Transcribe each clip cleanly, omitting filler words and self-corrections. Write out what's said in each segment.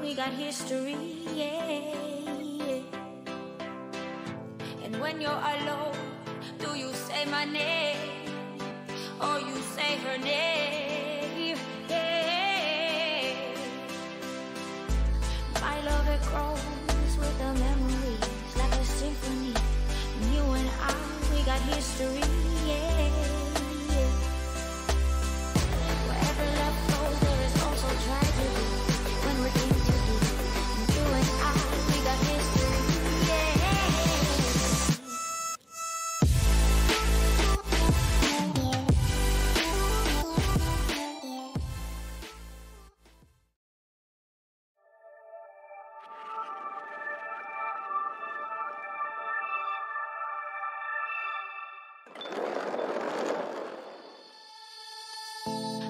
we got history, yeah. And when you're alone, do you say my name or you say her name? Yeah. My love, it grows with the memories like a symphony. And you and I, we got history, yeah. Wherever love flows, there is also tragedy. When we're in too deep, and you and I, we got history, yeah.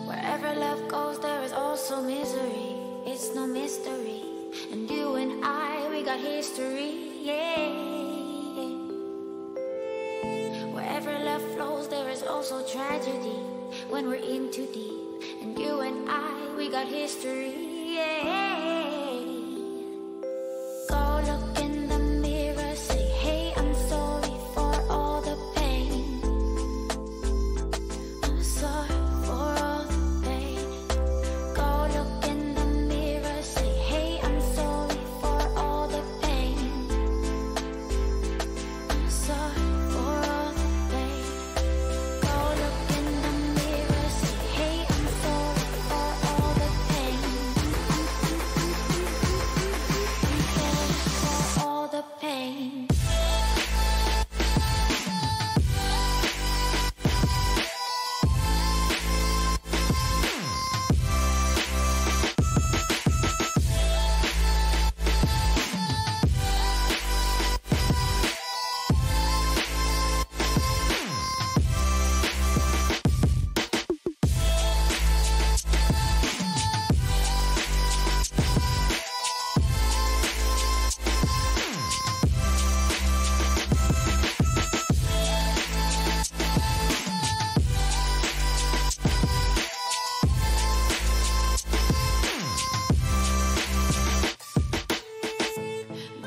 Wherever love goes, there is also misery. It's no mystery. And you and I, we got history, yeah. Wherever love flows, there is also tragedy. When we're in too deep, and you and I, we got history, yeah. Go look in the mirror, say, hey, I'm sorry for all the pain. I'm sorry for all the pain. Go look in the mirror, say, hey, I'm sorry for all the pain. I'm sorry for all the pain. Go look in the mirror, say, hey, I'm sorry for all the pain. I'm sorry for all the pain.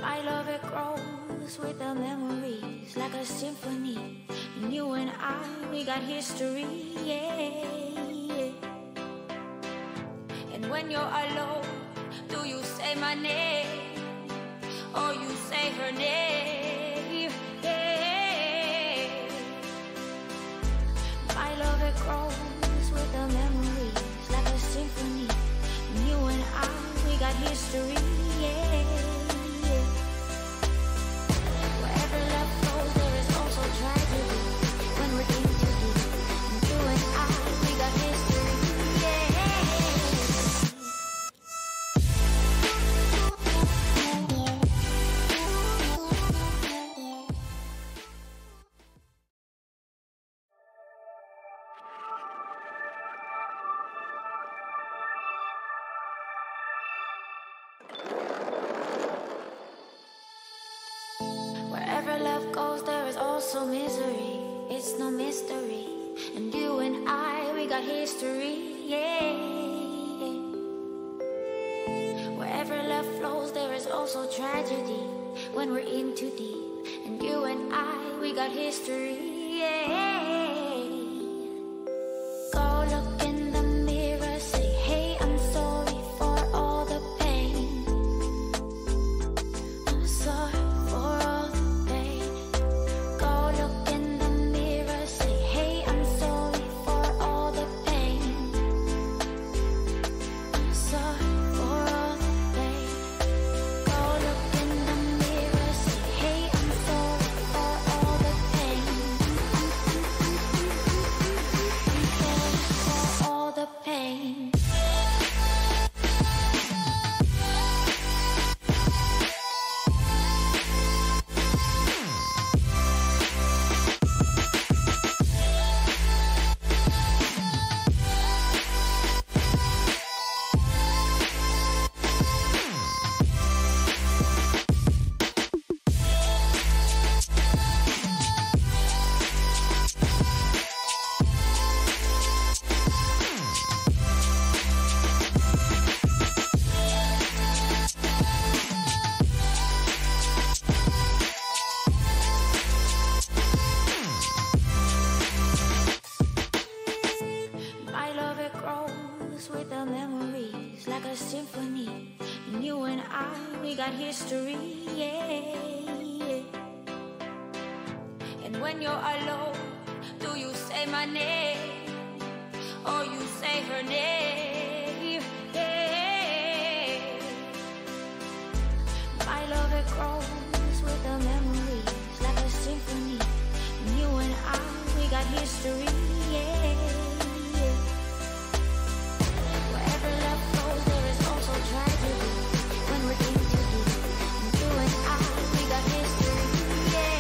My love, it grows with the memories like a symphony. And you and I, we got history, yeah. And when you're alone, do you say my name or you say her name? Yeah. My love, it grows with the memories like a symphony. And you and I, we got history, yeah. Wherever love flows, there is also tragedy. When we're in too deep, and you and I, we got history, yeah. Wherever love goes, there is also misery. It's no mystery. And you and I, we got history, yeah. Wherever love flows, there is also tragedy. When we're in too deep, and you and I, we got history, yeah. Go look in the mirror, say, hey, I'm sorry for all the pain. I'm sorry for all the pain. Go look in the mirror, say, hey, I'm sorry for all the pain. I'm sorry for all the pain. Go look in the mirror, say, hey, I'm sorry for all the pain. symphony. And you and I, we got history, yeah. And when you're alone, do you say my name or you say her name? Yeah. My love, it grows with the memories like a symphony. And you and I, we got history, yeah. Wherever love flows, there is also tragedy. When we're in too deep, and you and I, we got history, yeah.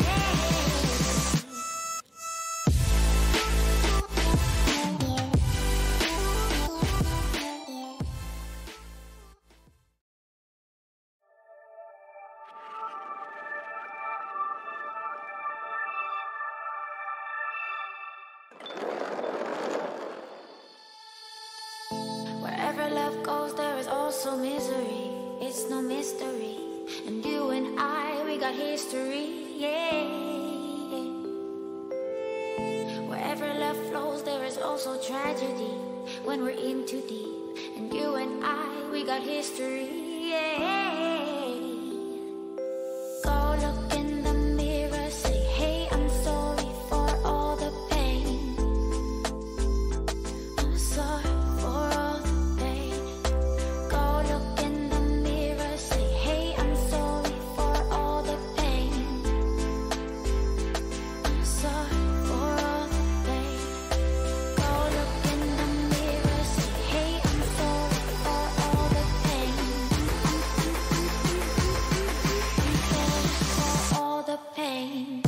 Wherever love goes, there is also misery. It's no mystery. And you and I, we got history, yeah. Wherever love flows, there is also tragedy. When we're in too deep, and you and I, we got history, yeah. Go look in the mirror, say, hey, I'm sorry for all the pain. I'm sorry for all the pain. Go look in the mirror, say, hey, I'm sorry for all the pain. I'm sorry for all the pain. Go look in the mirror, say, hey, I'm sorry for all the pain. I'm sorry for all the pain.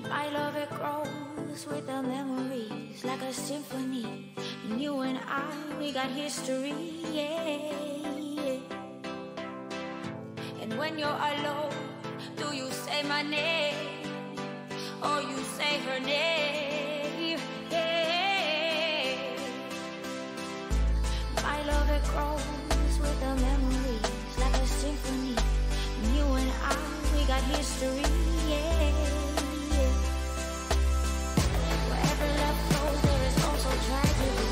My love, it grows with the memories like a symphony. And you and I, we got history, yeah. And when you're alone, do you say my name or you say her name? Yeah. My love, it grows with the memories like a symphony. And you and I, we got history, yeah. Wherever love flows, there is also tragedy.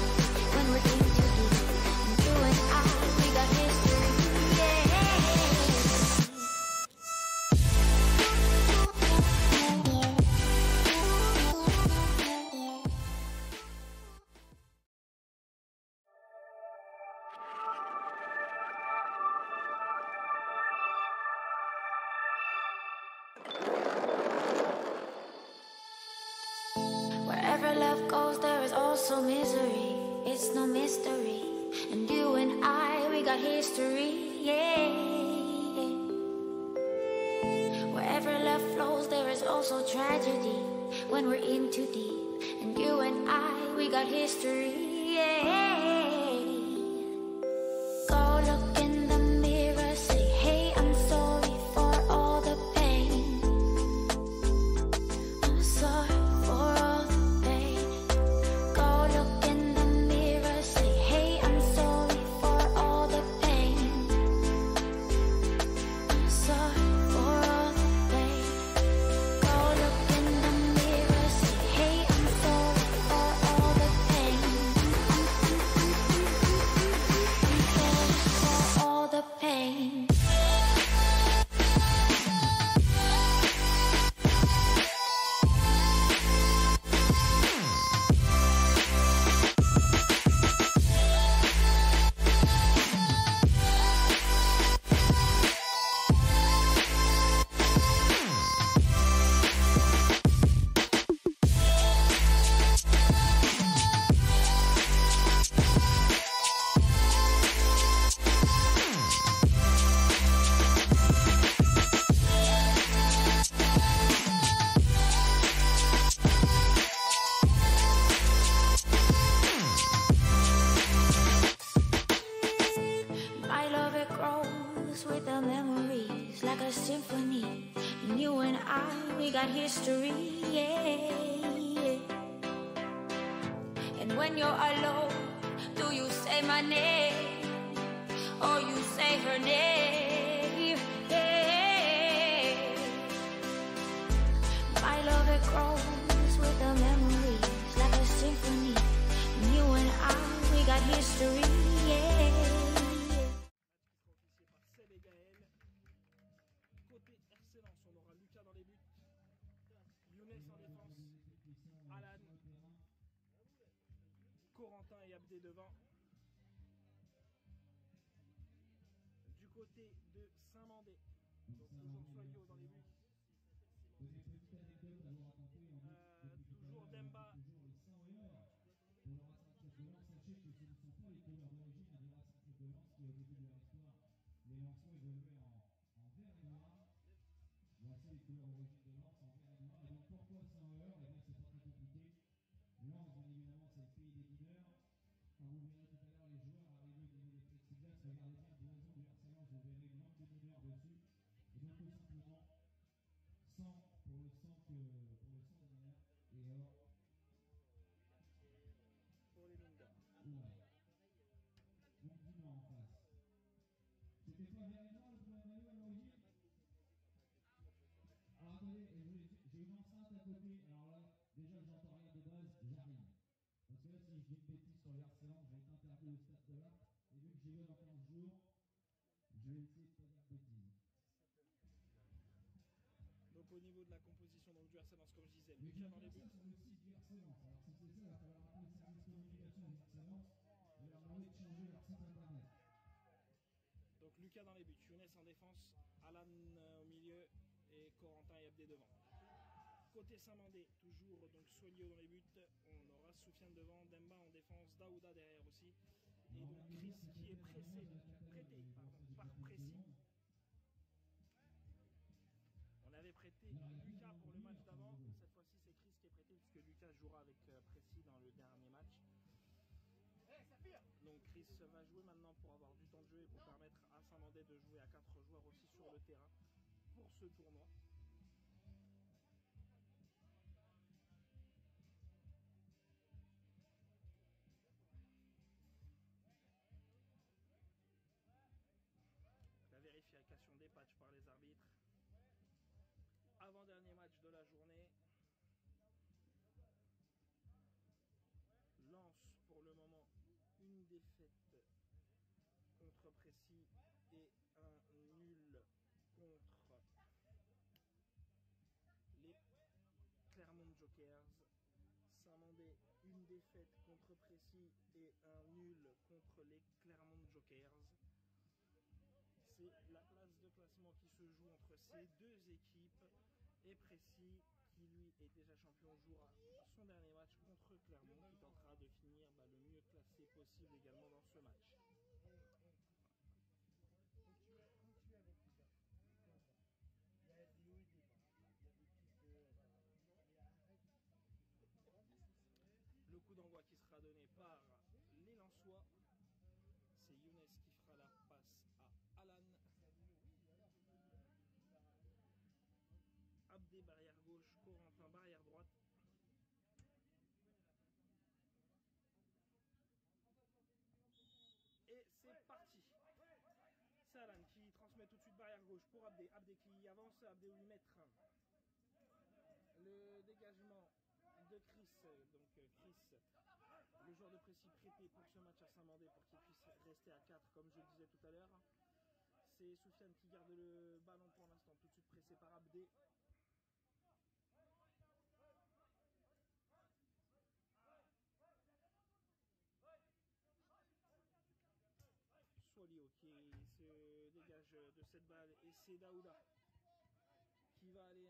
When we're in too deep, and you and I, we got history, yeah. Wherever love goes, there is also misery. It's no mystery. And you and I, we got history, yeah. Wherever love flows, there is also tragedy. When we're in too deep, and you and I, we got history, yeah. Go look in the mirror, say, hey, I'm sorry for all the pain. I'm sorry for all the pain. Go look in the mirror, say, hey, I'm sorry for all the pain. I'm sorry for all the pain. Go look in the mirror, say, hey, I'm sorry for all the pain. like a symphony. And you and I, we got history, yeah. And when you're alone, do you say my name or you say her name? Yeah. My love, it grows with the memories like a symphony. And you and I, we got history, yeah. Côté RC Lens, on aura Lucas dans les buts, Younes en défense, Alan, Corentin et Abdé devant. Du côté de Saint-Mandé, donc toujours Soyo dans les buts. Toujours Demba. Sachez que ce ne sont pas les couleurs d'origine de la Centre de Lens qui, au début de leur histoire, les Lensois évoluaient en vert et noir. Voici les couleurs d'origine de Lens en vert et noir. Et donc pourquoi Saint-Heur? Eh bien c'est pas très compliqué. Lens, bien évidemment, c'est le pays des mineurs. Quand vous verrez tout à l'heure les joueurs arriver au niveau des plexiglas, regardez bien le blason du RC Lens, vous verrez une langue de mineurs dessus. Et donc tout simplement, sang pour le sang des mineurs et or Pour les mines d'or. Ouais. Donc dis-moi en face. C'était pas vert et noir le premier maillot à l'origine? Alors attendez, j'ai une enceinte à côté. Alors là, déjà que j'entends rien de base, j'arrive. Parce que là, si je dis une bêtise sur les harcelants, je vais être interdit au stade de l'art. Et vu que j'y vais dans 15 jours, je vais essayer de pas dire de bêtises. Donc au niveau de la composition donc, du RC Lens, comme je disais, Lucas dans les buts. Sur le site du RC Lens. Alors si c'est ça, il va falloir appeler le service communication du RC Lens et leur demander de changer leur site internet. Donc Lucas dans les buts, Younes en défense, Alan au milieu et Corentin et Abdé devant. Côté Saint-Mandé, toujours donc Soigno dans les buts, on aura Soufiane devant, Demba en défense, Daouda derrière aussi. Et donc Chris qui est prêté par Précy. On avait prêté Lucas pour le match d'avant, cette fois-ci c'est Chris qui est prêté puisque Lucas jouera avec Précy dans le dernier match. Donc Chris va jouer maintenant pour avoir du temps de jeu et pour permettre à Saint-Mandé de jouer à 4 joueurs aussi sur le terrain pour ce tournoi. La vérification des patchs par les arbitres. Avant-dernier match de la journée. Lens pour le moment une défaite contre Précy et un nul contre les Clermont Jokers. Saint-Mandé une défaite contre Précy et un nul contre les Clermont Jokers. C'est la place de classement qui se joue entre ces deux équipes et Précy qui lui est déjà champion jouera son dernier match contre Clermont qui tentera de finir le mieux classé possible également dans ce match. Continue avec Lucas. Il y a des hauts et des bas. Il y a des petites. Le coup d'envoi qui sera donné par les Lensois. C'est Younes qui fera la passe à Alan. Abdé barrière gauche, Corentin barrière droite. Et c'est parti. C'est Alan qui transmet tout de suite barrière gauche pour Abdé. Abdé qui avance, Abdé où lui mettre le dégagement de Chris. Donc Chris, le joueur de Précy prêté pour ce match à Saint-Mandé pour qu'il puisse rester à 4 comme je le disais tout à l'heure. C'est Soufiane qui garde le ballon pour l'instant, tout de suite pressé par Abdé. Soilio qui se dégage de cette balle et c'est Daouda qui va aller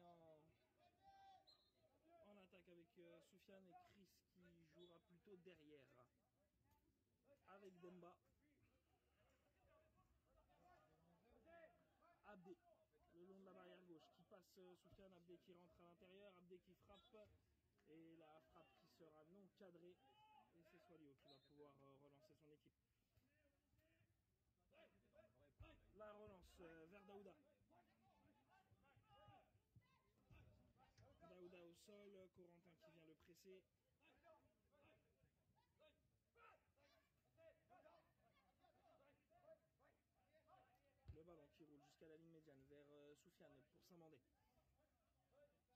en attaque avec Soufiane et Chris qui jouera plutôt derrière avec Demba. Abdé le long de la barrière gauche qui passe Soufiane, Abdé qui rentre à l'intérieur, Abdé qui frappe et la frappe qui sera non cadrée et c'est Soilio qui va pouvoir relancer son équipe. La relance vers Daouda sol, Corentin qui vient le presser. Le ballon qui roule jusqu'à la ligne médiane vers Soufiane pour Samandé.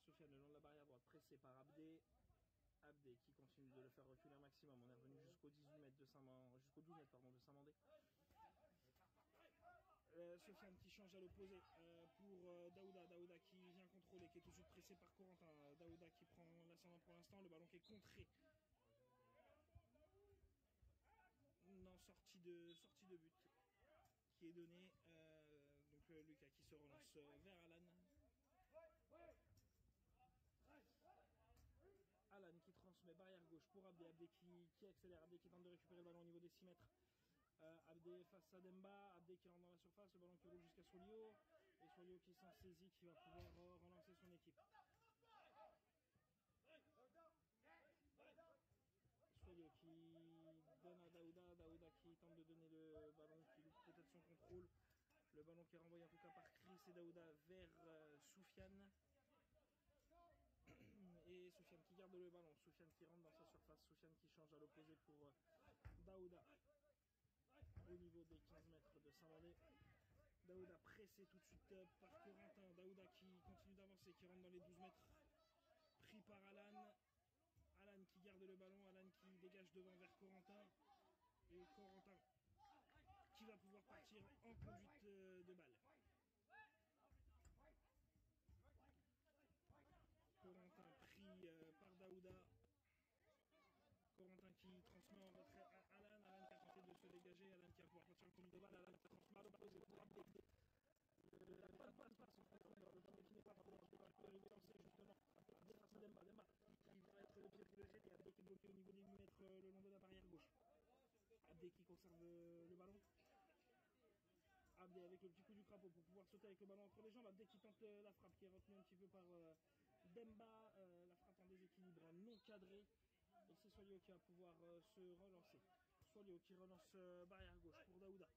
Soufiane le long de la barrière droite, pressé par Abdé. Abdé qui continue de le faire reculer un maximum. On est revenu jusqu'au 18 mètres de jusqu'au 12 mètres de Samandé. Soufiane qui change à l'opposé pour Daouda. Daouda qui vient contrôler, qui est tout de suite pressé par Corentin. Daouda qui prend l'ascendant pour l'instant. Le ballon qui est contré. Non, sortie de but qui est donnée. Donc Lucas qui se relance vers Alan. Alan qui transmet barrière gauche pour Abdé. Abdé qui accélère. Abdé qui tente de récupérer le ballon au niveau des 6 mètres. Abdé face à Demba. Abdé qui rentre dans la surface. Le ballon qui roule jusqu'à Solio. Et Solio qui s'en saisit, qui va pouvoir relancer son équipe. Solio qui donne à Daouda. Daouda qui tente de donner le ballon, qui loupe peut-être son contrôle. Le ballon qui est renvoyé en tout cas par Chris et Daouda vers Soufiane. Et Soufiane qui garde le ballon. Soufiane qui rentre dans sa surface. Soufiane qui change à l'opposé pour Daouda. Au niveau des 15 mètres de Samandé. Daouda pressé tout de suite par Corentin. Daouda qui continue d'avancer, qui rentre dans les 12 mètres. Pris par Alan. Alan qui garde le ballon. Alan qui dégage devant vers Corentin. Et Corentin qui va pouvoir partir en conduite de balle. Corentin pris par Daouda. Corentin qui transmet en retrait à Alan. Alan qui a tenté de se dégager. Alan qui va pouvoir partir en conduite de balle. Alan qui transmet à l'opposé pour Abdé. Pas de passe en profondeur. Le ballon qui n'est pas parvenu. Abdé qui peut relancer justement. Abdé face à Demba. Demba qui va être le pied pour le jeter. Abdé qui est bloqué au niveau des 8 mètres le long de la barrière gauche. Abdé qui conserve le ballon. Abdé avec le petit coup du crapaud pour pouvoir sauter avec le ballon entre les jambes. Abdé qui tente la frappe qui est retenue un petit peu par Demba. La frappe en déséquilibre non cadrée. Et c'est Solio qui va pouvoir se relancer. Solio qui relance barrière gauche pour Daouda.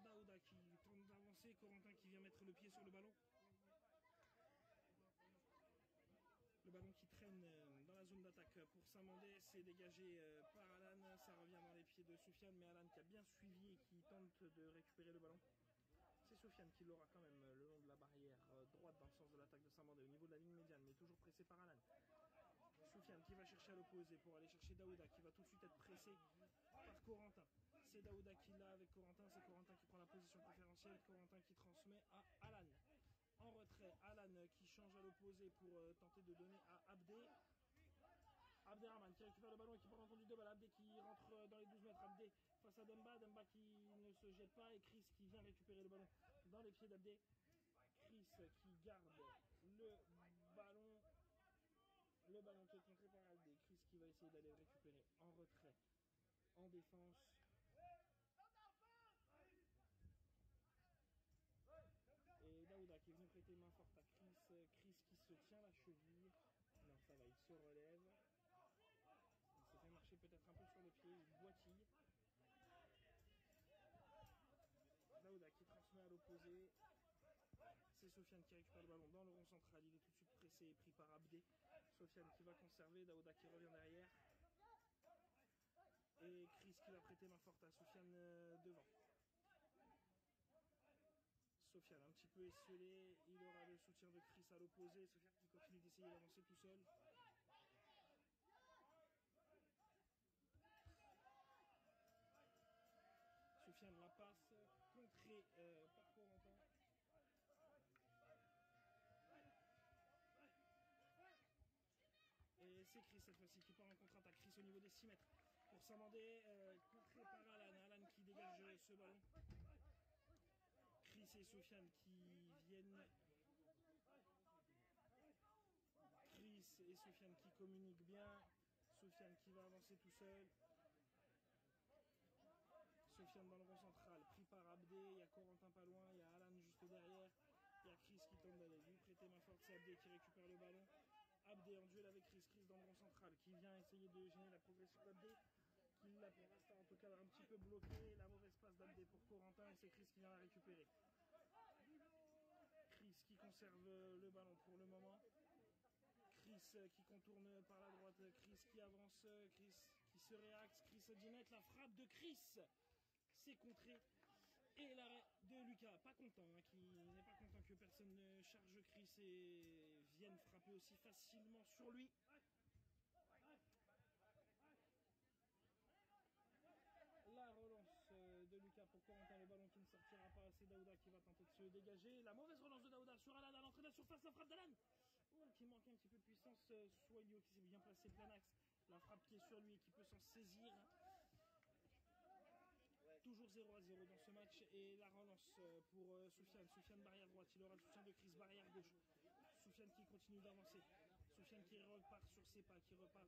Daouda qui tente d'avancer. Corentin qui vient mettre le pied sur le ballon. Le ballon qui traîne dans la zone d'attaque pour Samandé, c'est dégagé par Alan, ça revient dans les pieds de Soufiane, mais Alan qui a bien suivi et qui tente de récupérer le ballon. C'est Soufiane qui l'aura quand même le long de la barrière droite dans le sens de l'attaque de Samandé au niveau de la ligne médiane, mais toujours pressé par Alan. Soufiane qui va chercher à l'opposé pour aller chercher Daouda, qui va tout de suite être pressé par Corentin. C'est Daouda qui l'a avec Corentin, c'est Corentin qui prend la position préférentielle, Corentin qui transmet à Alan. En retrait, Alan qui change à l'opposé pour tenter de donner à Abdé. Abderrahman qui récupère le ballon et qui part en conduite de balle. Abdé qui rentre dans les 12 mètres. Abdé face à Demba. Demba qui ne se jette pas. Et Chris qui vient récupérer le ballon dans les pieds d'Abdé. Chris qui garde le ballon. Le ballon qui est contré par Abdé. Chris qui va essayer d'aller le récupérer en retrait, en défense. Et Daouda qui est venu prêter main forte à Chris. Chris qui se tient la cheville. Non, ça va, il se relève. Il s'est fait marcher peut-être un peu sur le pied. Il boitille. Daouda qui transmet à l'opposé. C'est Soufiane qui récupère le ballon dans le rond central. Il est tout de suite pressé et pris par Abdé. Soufiane qui va conserver. Daouda qui revient derrière. Et Chris qui va prêter main forte à Soufiane devant. Soufiane un petit peu esselé, il aura le soutien de Chris à l'opposé. Soufiane qui continue d'essayer d'avancer tout seul. Soufiane la passe, contrée par Corentin. Et c'est Chris cette fois-ci qui part en contre-attaque. Chris au niveau des 6 mètres pour Samandé, contré par Alan. Alan qui dégage ce ballon. Chris et Soufiane qui viennent. Chris et Soufiane qui communiquent bien. Soufiane qui va avancer tout seul. Soufiane dans le rond central, pris par Abdé. Il y a Corentin pas loin, il y a Alan juste derrière. Il y a Chris qui tente d'aller lui prêter main forte. C'est Abdé qui récupère le ballon. Abdé en duel avec Chris. Chris dans le rond central qui vient essayer de gêner la progression d'Abdé. Qui l'a pour l'instant en tout cas un petit peu bloqué. La mauvaise passe d'Abdé pour Corentin et c'est Chris qui vient la récupérer. Chris qui conserve conserve le ballon pour le moment. Chris qui contourne par la droite, Chris qui avance, Chris qui se réaxe, Chris Dinette, la frappe de Chris, c'est contré. Et l'arrêt de Lucas, pas content, hein, qui n'est pas content que personne ne charge Chris et vienne frapper aussi facilement sur lui. La relance de Lucas pour Corentin, le ballon qui ne sortira pas, c'est Daouda qui va tenter de se dégager. La mauvaise relance de Daouda sur Alan à l'entrée de la surface, la frappe d'Alan qui manque un petit peu de puissance. Soilio qui s'est bien placé plein axe, la frappe qui est sur lui et qui peut s'en saisir. Toujours 0-0 dans ce match et la relance pour Soufiane. Soufiane barrière droite, il aura le soutien de Chris barrière gauche. Soufiane qui continue d'avancer. Soufiane qui repart sur ses pas, qui repart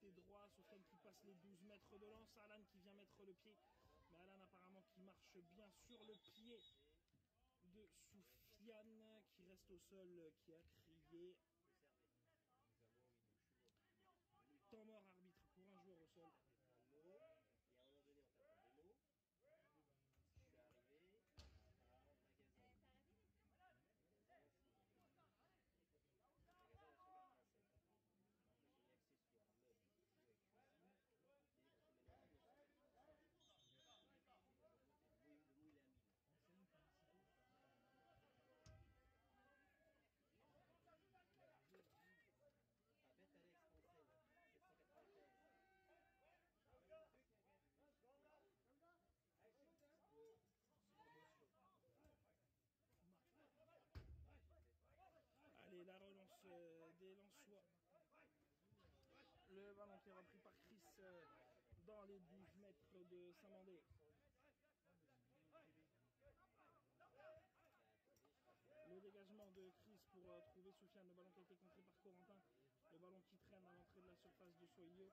côté droit. Soufiane qui passe les 12 mètres de lance. Alan qui vient mettre le pied. Mais Alan apparemment qui marche bien sur le pied de Soufiane qui reste au sol, qui a crié. Temps mort arbitre pour un joueur au sol. Et à un moment donné, on t'attend des mots. Je suis arrivé à magasin. Après, j'ai mis accessoires, meubles, jouets, cuisine. Et on se met dans la maison. Le mot, il est à 1000. Ah, bête Alex, enseigne, 795. Allez, la relance des Lensois. Le ballon qui est repris par Chris dans les 12 mètres de Saint-Mandé. Le dégagement de Chris pour trouver Soufiane. Le ballon qui a été contré par Corentin. Le ballon qui traîne à l'entrée de la surface de Soilio.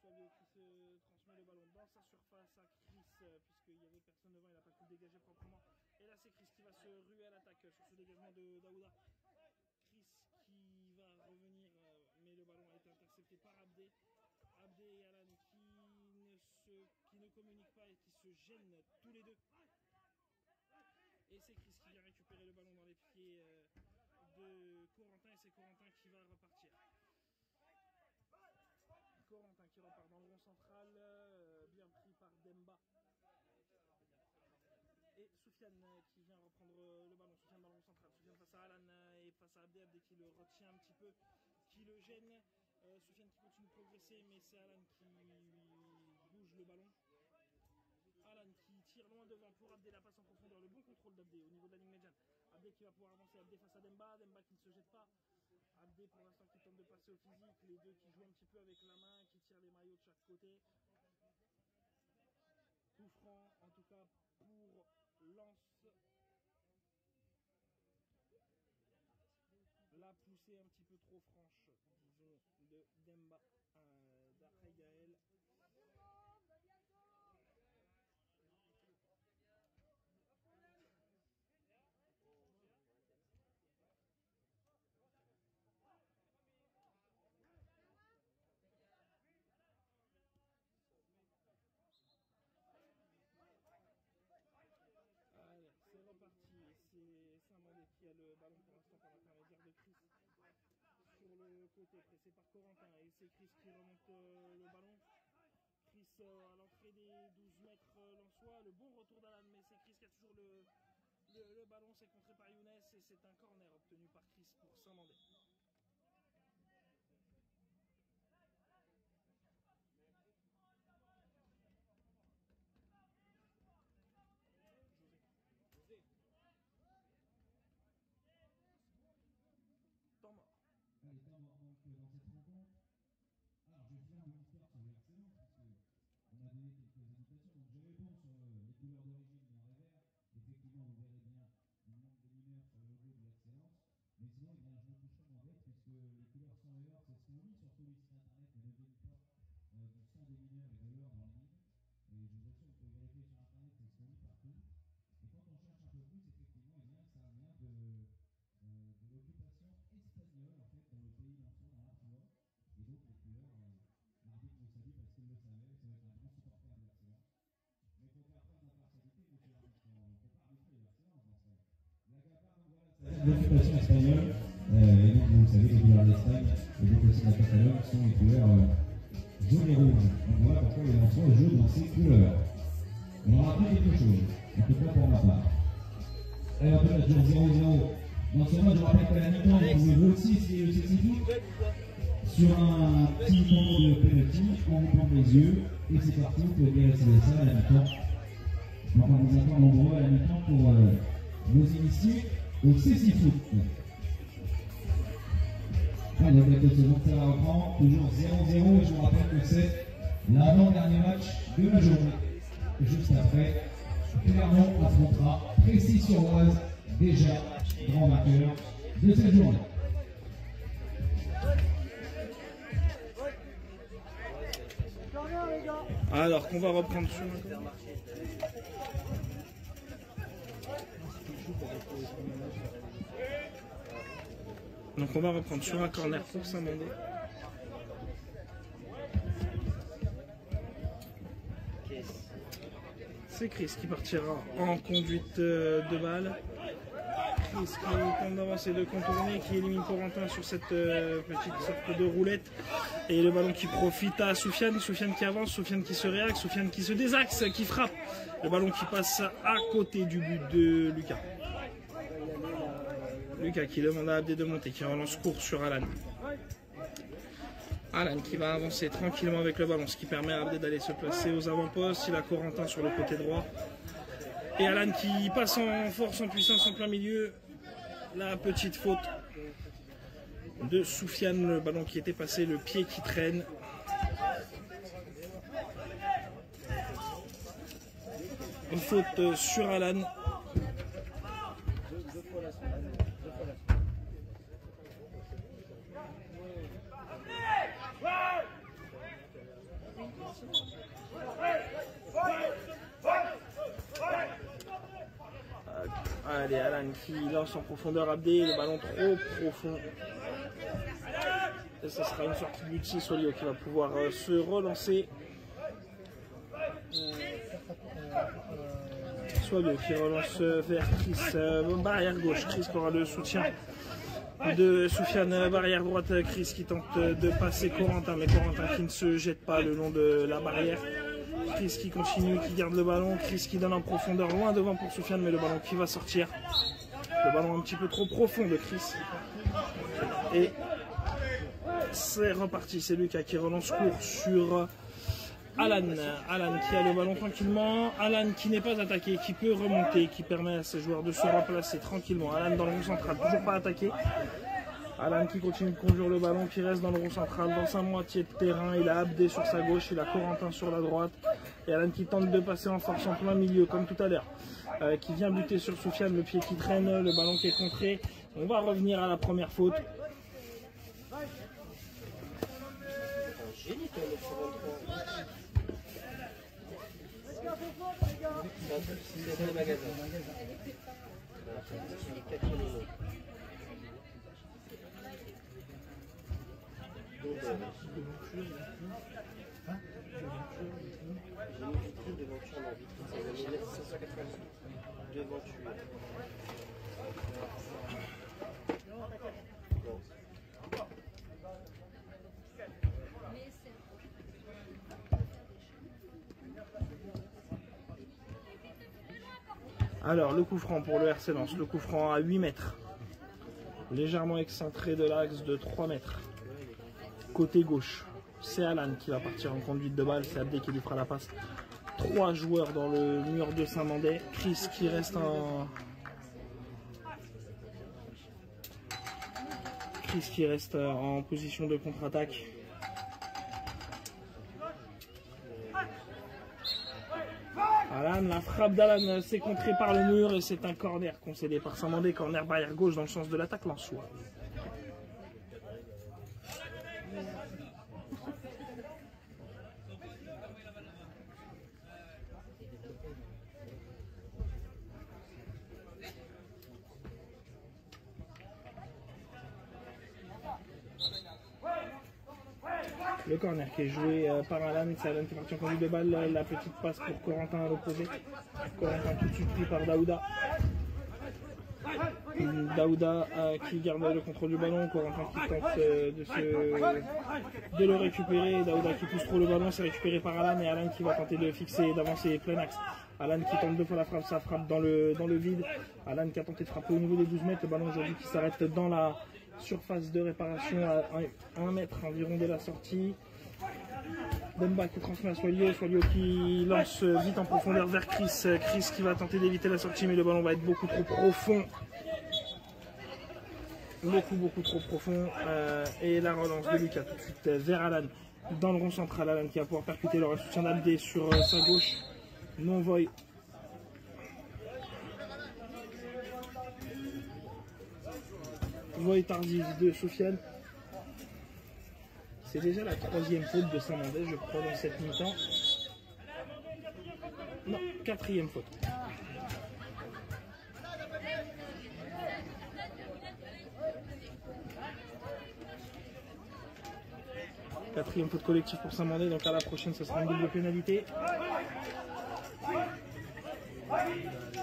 Soilio qui se transmet le ballon dans sa surface à Chris, puisqu'il n'y avait personne devant, il n'a pas pu dégager proprement. Et là, c'est Chris qui va se ruer à l'attaque sur ce dégagement de Daouda. Chris qui va revenir, mais le ballon a été intercepté par Abdé. Abdé et Alan qui ne communiquent pas et qui se gênent tous les deux. Et c'est Chris qui vient récupérer le ballon dans les pieds de Corentin et c'est Corentin qui va repartir. Corentin qui repart dans le rond central, bien pris par Demba. Et Soufiane qui vient reprendre le ballon. Soufiane dans le rond central. Soufiane face à Alan et face à Abdé. Abdé qui le retient un petit peu, qui le gêne. Soufiane qui continue de progresser, mais c'est Alan qui bouge le ballon. Alan qui tire loin devant pour Abdé, la passe en profondeur, le bon contrôle d'Abdé au niveau de la ligne médiane. Abdé qui va pouvoir avancer, Abdé face à Demba, Demba qui ne se jette pas. Abdé pour l'instant qui tente de passer au physique, les deux qui jouent un petit peu avec la main, qui tirent les maillots de chaque côté. Coup franc en tout cas pour Lens. La poussée un petit peu trop franche, disons, de Demba, d'après Gaël. Allez, c'est reparti, c'est Saint-Mandé qui a le ballon pour l'instant par l'intermédiaire de Chris sur le côté, pressé par Corentin et c'est Chris qui remonte le ballon. Chris à l'entrée des 12 mètres lensois, le bon retour d'Alan, mais c'est Chris qui a toujours le ballon, c'est contré par Younes et c'est un corner obtenu par Chris pour Saint-Mandé. Temps mort. Allez, temps mort donc dans cette rencontre. Alors, je vais faire mon histoire sur l'excellence, puisqu'on a donné quelques indications. Donc, je réponds sur les couleurs d'origine noir et vert. Effectivement, vous verrez bien le nombre de mineurs sur le logo de l'excellence. Mais sinon, eh bien, je me coucherai mon bête, puisque les couleurs sang et or, c'est ce qu'on lit sur tous les sites internet, mais ne viennent pas du sang des mineurs et de l'or dans les lignes. Et je vous assure, vous pouvez vérifier sur internet, c'est ce qu'on lit partout. Et quand on cherche un peu plus, effectivement, eh bien, ça vient de l'occupation espagnole, en fait, dans le pays d'Anson, dans l'Artois. Et donc, les couleurs, l'arbitre le savait parce qu'il le savait, ça va être un grand supporter de l'excellence. Mais il faut faire preuve d'impartialité, monsieur l'arbitre. On ne peut pas arbitrer l'excellence. l'occupation espagnole, et donc vous savez, les couleurs d'Espagne et donc aussi de la Catalogne sont les couleurs jaune et rouge. Donc voilà pourquoi les enfants jouent dans ces couleurs. On aura appris quelque chose, en tout cas pour ma part. Alors peut-être 0-0. Dans ce match, je rappelle qu'à la mi-temps, vous pouvez vous aussi essayer le sexy sur un petit temps de penalty, on vous plante les yeux, et c'est parti, vous pouvez bien essayer ça à la mi-temps. Enfin, vous attend nombreux à la mi-temps pour vous initier au sexy foot. Allez, quelques secondes, ça reprend, toujours 0-0, et je vous rappelle que c'est l'avant-dernier match de la journée. Juste après, Clermont affrontera Précy-sur-Oise, déjà grand vainqueur de cette journée. Alors qu'on va reprendre sur donc on va reprendre sur un corner pour Saint-Mandé. C'est Chris qui partira en conduite de balle. Chris qui tente d'avancer, de contourner, qui élimine Corentin sur cette petite sorte de roulette. Et le ballon qui profite à Soufiane. Soufiane qui avance, Soufiane qui se réaxe, Soufiane qui se désaxe, qui frappe. Le ballon qui passe à côté du but de Lucas. Lucas qui demande à Abdé de monter, qui relance court sur Alan. Alan qui va avancer tranquillement avec le ballon, ce qui permet à Abdé d'aller se placer aux avant-postes. Il a Corentin sur le côté droit. Et Alan qui passe en force, en puissance, en plein milieu. La petite faute de Soufiane, le ballon qui était passé, le pied qui traîne. Une faute sur Alan. Allez, Alan qui lance en profondeur Abdé, le ballon trop profond. Et ce sera une sortie de but de Solio qui va pouvoir se relancer. Solio qui relance vers Chris, barrière gauche. Chris qui aura le soutien de Soufiane, barrière droite. Chris qui tente de passer Corentin, mais Corentin qui ne se jette pas le long de la barrière. Chris qui continue, qui garde le ballon. Chris qui donne en profondeur loin devant pour Soufiane, mais le ballon qui va sortir. Le ballon un petit peu trop profond de Chris. Et c'est reparti. C'est Lucas qui relance court sur Alan. Alan qui a le ballon tranquillement. Alan qui n'est pas attaqué, qui peut remonter, qui permet à ses joueurs de se replacer tranquillement. Alan dans le rond central, toujours pas attaqué. Alan qui continue de conduire le ballon, qui reste dans le rond central, dans sa moitié de terrain. Il a Abdé sur sa gauche, il a Corentin sur la droite. Et Alan qui tente de passer en force en plein milieu, comme tout à l'heure. Qui vient buter sur Soufiane, le pied qui traîne, le ballon qui est contré. On va revenir à la première faute. C'est un magasin. Alors le coup franc pour le RC Lens, le coup franc à 8 mètres. Légèrement excentré de l'axe de 3 mètres. Côté gauche, c'est Alan qui va partir en conduite de balle, c'est Abdé qui lui fera la passe. 3 joueurs dans le mur de Saint-Mandé. Chris qui reste en position de contre-attaque. Alan, la frappe d'Alan s'est contrée par le mur et c'est un corner concédé par Saint-Mandé, corner barrière gauche dans le sens de l'attaque lensois. Le corner qui est joué par Alan, c'est Alan qui est parti en conduite de balle, la petite passe pour Corentin à l'opposé. Corentin tout de suite pris par Daouda. Daouda qui garde le contrôle du ballon, Corentin qui tente de le récupérer, Daouda qui pousse trop le ballon, c'est récupéré par Alan et Alan qui va tenter de fixer, d'avancer plein axe. Alan qui tente 2 fois la frappe, ça frappe dans le vide. Alan qui a tenté de frapper au niveau des 12 mètres, le ballon aujourd'hui qui s'arrête dans la surface de réparation à 1 mètre environ de la sortie. Demba qui transmet à Swalio, Swalio qui lance vite en profondeur vers Chris, Chris qui va tenter d'éviter la sortie mais le ballon va être beaucoup trop profond. Beaucoup trop profond et la relance de Lucas tout de suite vers Alan dans le rond central. Alan qui va pouvoir percuter le soutien d'Abdé sur sa gauche. Non Voy. Voy tardive de Soufiane. C'est déjà la 3e faute de Saint-Mandé, je crois, dans cette mi-temps. Non, 4e faute. Quatrième faute collective pour Saint-Mandé, donc à la prochaine, ce sera une double pénalité.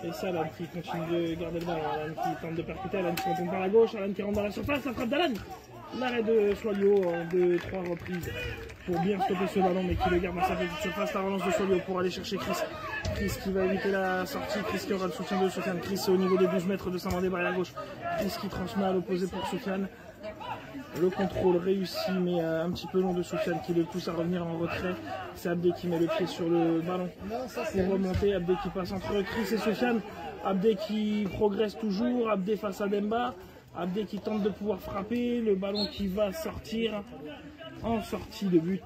Et c'est Alan qui continue de garder le ballon, Alan qui tente de percuter, Alan qui retourne par la gauche, Alan qui rentre dans la surface, la frappe d'Alan. L'arrêt de Swalio en 2-3 reprises pour bien stopper ce ballon mais qui le garde dans sa petite surface. La relance de Swalio pour aller chercher Chris. Chris qui va éviter la sortie, Chris qui aura le soutien de Soufiane. Chris au niveau des 12 mètres de Saint-Mandé barrière gauche. Chris qui transmet à l'opposé pour Soufiane. Le contrôle réussi mais un petit peu long de Soufiane qui le pousse à revenir en retrait. C'est Abdé qui met le pied sur le ballon pour remonter. Abdé qui passe entre Chris et Soufiane. Abdé qui progresse toujours. Abdé face à Demba. Abdé qui tente de pouvoir frapper, le ballon qui va sortir en sortie de but.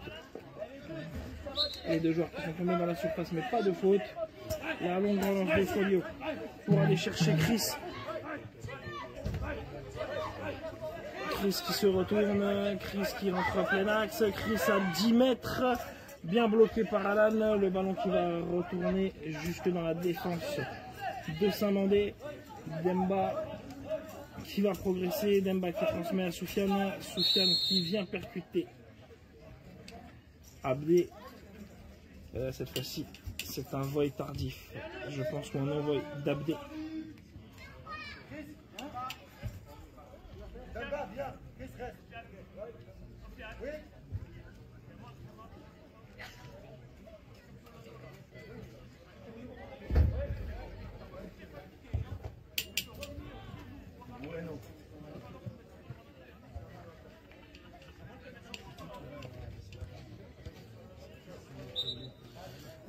Les 2 joueurs qui sont tombés dans la surface mais pas de faute. La longue relance de Folio pour aller chercher Chris. Chris qui se retourne, Chris qui rentre à plein axe, Chris à 10 mètres, bien bloqué par Alan. Le ballon qui va retourner jusque dans la défense de Saint-Mandé. Demba qui va progresser, Demba qui transmet à Soufiane, Soufiane qui vient percuter Abdé. Cette fois-ci, c'est un voy tardif, je pense, ou un envoi d'Abdé.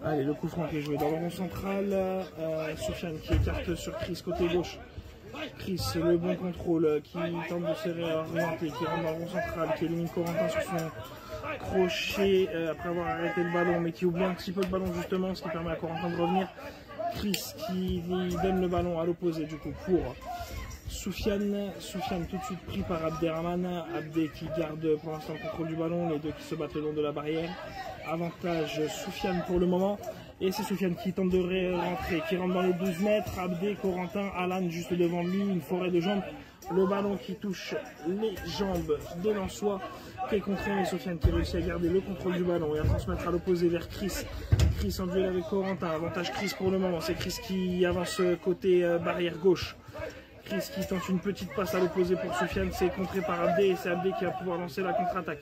Allez, le coup franc qui est joué dans le rond central. Soufiane qui écarte sur Chris côté gauche. Chris, le bon contrôle qui tente de se réorienter, qui rentre dans le rond central, qui élimine Corentin sur son crochet après avoir arrêté le ballon, mais qui oublie un petit peu le ballon justement, ce qui permet à Corentin de revenir. Chris qui donne le ballon à l'opposé du coup pour Soufiane. Soufiane tout de suite pris par Abderrahman. Abdé qui garde pour l'instant le contrôle du ballon, les deux qui se battent le long de la barrière. Avantage Soufiane pour le moment. Et c'est Soufiane qui tente de rentrer, qui rentre dans les 12 mètres. Abdé, Corentin, Alan juste devant lui, une forêt de jambes. Le ballon qui touche les jambes de Lensois, qui est contré, mais Soufiane qui réussit à garder le contrôle du ballon et à transmettre à l'opposé vers Chris. Chris en duel avec Corentin. Avantage Chris pour le moment. C'est Chris qui avance côté barrière gauche. Chris qui tente une petite passe à l'opposé pour Soufiane, c'est contré par Abdé et c'est Abdé qui va pouvoir lancer la contre-attaque.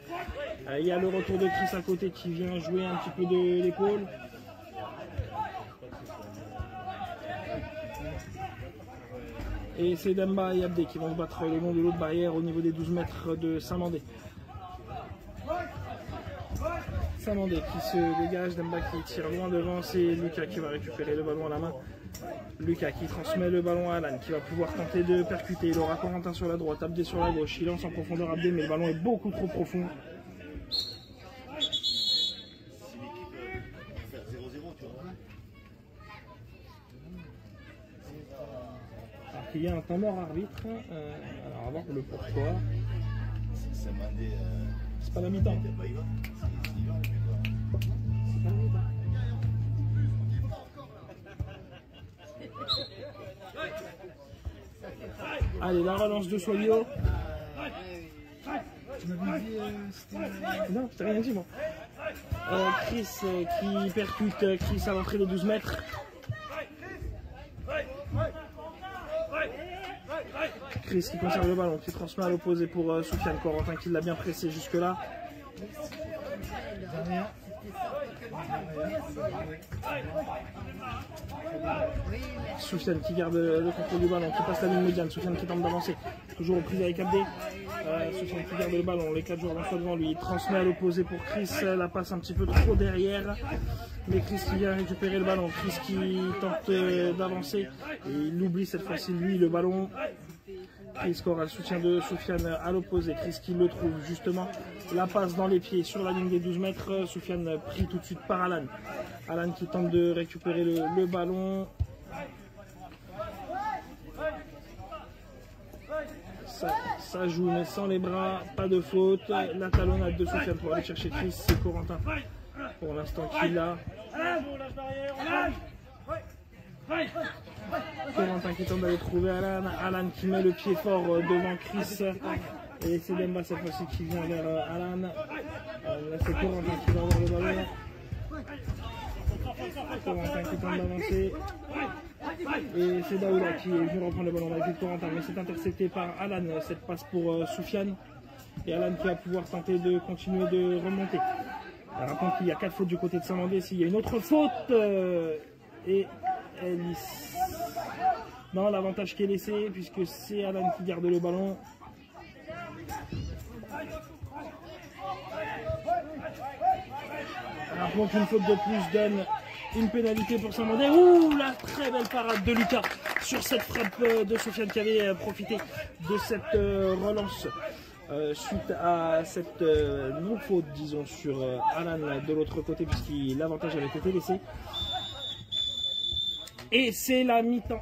Il y a le retour de Chris à côté qui vient jouer un petit peu de l'épaule. Et c'est Demba et Abdé qui vont se battre le long de l'autre barrière au niveau des 12 mètres de Saint-Mandé. Saint-Mandé qui se dégage, Demba qui tire loin devant, c'est Lucas qui va récupérer le ballon à la main. Lucas qui transmet le ballon à Alan, qui va pouvoir tenter de percuter. Il aura Corentin sur la droite, Abdé sur la gauche. Il lance en profondeur Abdé, mais le ballon est beaucoup trop profond. Si l'équipe peut faire 0-0, tu vois. Alors qu'il y a un temps mort arbitre. Alors on va voir le pourquoi. C'est Mandé. C'est pas la mi-temps. Bah, il va. Il va, mais quoi. C'est pas la mi-temps. Allez, la relance de Swalio. Tu m'avais dit c'était... Non, je t'ai rien dit moi. Chris qui percute Chris à l'entrée des 12 mètres. Chris qui conserve le ballon, qui transmet à l'opposé pour Soufiane. Corentin qui l'a bien pressé jusque-là. Soufiane qui garde le contrôle du ballon, qui passe la ligne médiane. Soufiane qui tente d'avancer, toujours aux prises avec Abdé. Soufiane qui garde le ballon, les 4 joueurs sont devant lui. Il transmet à l'opposé pour Chris, la passe un petit peu trop derrière. Mais Chris qui vient récupérer le ballon, Chris qui tente d'avancer. Et il oublie cette fois-ci lui le ballon. Chris aura le soutien de Soufiane à l'opposé. Chris qui le trouve justement. La passe dans les pieds sur la ligne des 12 mètres. Soufiane pris tout de suite par Alan. Alan qui tente de récupérer le ballon. Ça joue mais sans les bras, pas de faute. La talonnade de Soufiane pour aller chercher Chris, c'est Corentin pour l'instant qui l'a. Corentin qui tente d'aller trouver Alan. Alan qui met le pied fort devant Chris. Et c'est Demba cette fois-ci qui vient vers Alan. Là c'est Corentin qui va avoir le ballon. Corentin qui tente d'avancer. Et c'est Daouda qui est venu reprendre le ballon avec Corentin. Mais c'est intercepté par Alan, cette passe pour Soufiane. Et Alan qui va pouvoir tenter de continuer de remonter. Alors, rappelons qu'il y a 4 fautes du côté de Saint-Mandé. S'il y a une autre faute, et Ellis. Non, l'avantage qui est laissé, puisque c'est Alan qui garde le ballon. Rappelons qu'une faute de plus donne une pénalité pour Saint-Mandé. Ouh, la très belle parade de Lucas sur cette frappe de Soufiane qui avait profité de cette relance. Suite à cette non-faute, disons, sur Alan de l'autre côté, puisque l'avantage avait été laissé. Et c'est la mi-temps.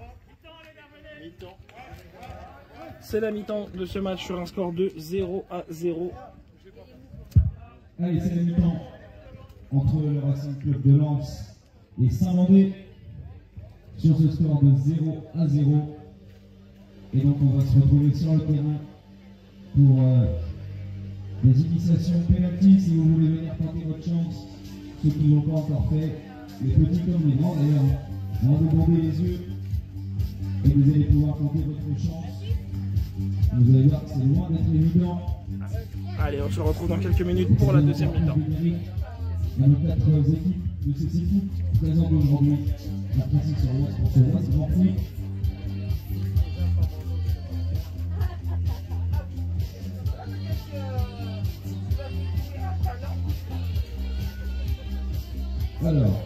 C'est la mi-temps de ce match sur un score de 0-0. Allez, c'est la mi-temps entre le Racing Club de Lens et Saint-Mandé sur ce score de 0-0. Et donc on va se retrouver sur le terrain pour des initiations pénalty si vous voulez venir tenter votre chance. Ceux qui ne l'ont pas encore fait, les petits comme les grands d'ailleurs, on va vous bander les yeux et vous allez pouvoir tenter votre chance. Vous allez voir que c'est loin d'être évident. Allez, on se retrouve dans quelques minutes pour la deuxième mi-temps. Il y a nos 4 équipes de ces équipes présentes aujourd'hui. La précise sur l'Ouest pour ce Ouest Grand Prix. Alors,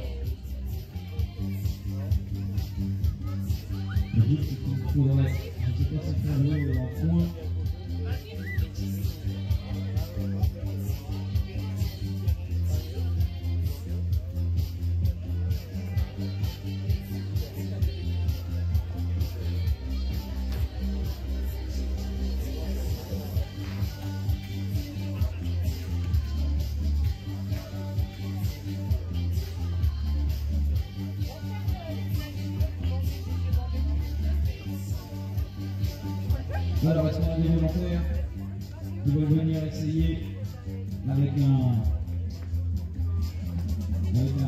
le but c'est qu'il faudrait, je ne sais pas si faire l'eau dans le coin. Alors, est-ce qu'on a des volontaires qui veulent venir essayer avec un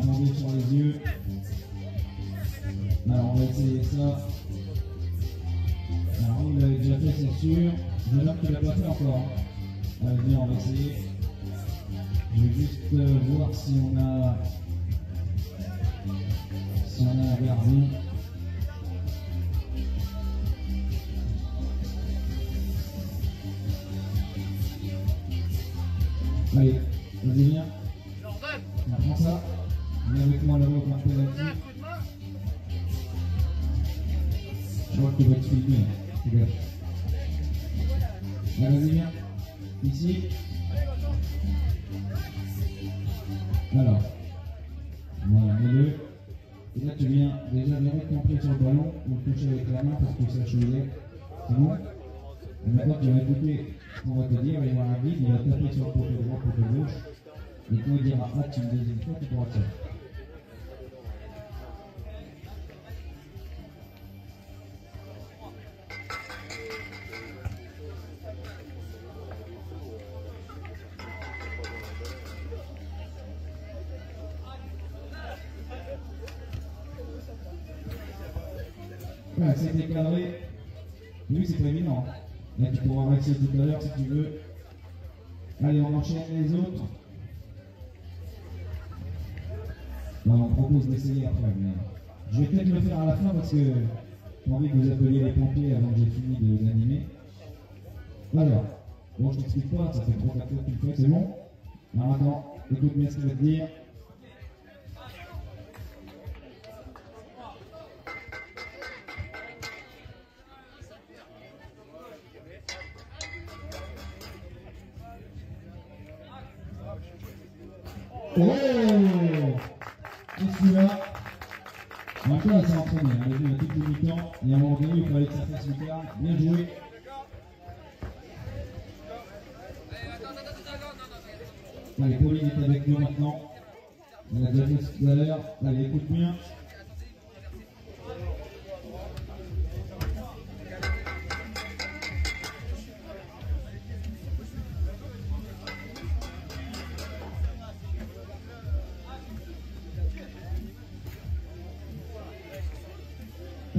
bandeau sur les yeux? Alors, on va essayer ça. Alors, vous l'avez déjà fait, c'est sûr. Je note qu'il ne l'a pas fait encore. Allez, bien, on va essayer. Je vais juste voir si on a un gardien. Allez, vas-y, viens. On prend ça. Viens avec moi là-bas pour un peu là-dessus. Je crois que tu vas te filmer. C'est bien. Là, vas-y, viens. Ici. Alors. Voilà, mets-le. Et là, tu viens déjà mettre ton pied sur le ballon ou le toucher avec la main pour que ça chouille. C'est bon? Et maintenant, tu vas écouter ce qu'on va te dire, il va y avoir un vide, il va taper sur le côté droit, côté gauche, et quand il dira ah, tu une deuxième fois, tu pourras le faire. Voilà, c'était cadré. Oui, c'est pas évident. Là, tu pourras rester tout à l'heure si tu veux. Allez, on enchaîne les autres. Non, on propose d'essayer après, mais je vais peut-être le faire à la fin parce que j'ai envie que vous appeliez les pompiers avant que j'ai fini de l'animer. Alors, bon, je t'explique pas, ça fait 3-4 fois que tu le fais, c'est bon? Alors maintenant, écoute bien ce que je vais te dire. Oh! Et celui-là, en même temps, il s'est entraîné. On a vu un tout petit temps, et à un moment donné, il fallait que ça fasse le terme. Bien joué. Allez, Pauline est avec nous maintenant. On a déjà fait tout à l'heure. Allez, écoute bien.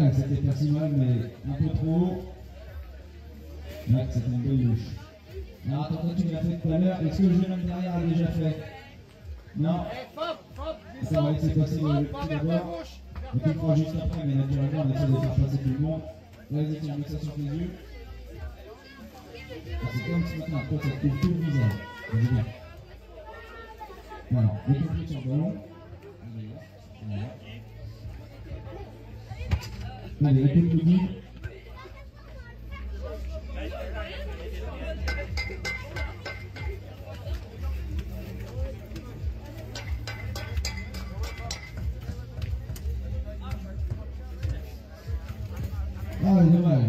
Ah, c'était pas si mal, mais un peu trop haut. Ouais, c'était une belle louche. Alors attends, toi tu l'as fait tout à l'heure. Est-ce que le jeune homme derrière a déjà fait? Non. Attends, on va laisser passer le petit d'abord. Et puis on fera juste après, mais naturellement on essaie de faire passer tout le monde. Vas-y, tiens, mets ça sur tes yeux. Ah, c'est comme ce matin, toi ça te couvre tout le visage. Vas-y, bien. Voilà, le complet sur le ballon. Allez, écoute le guide. Ah, dommage.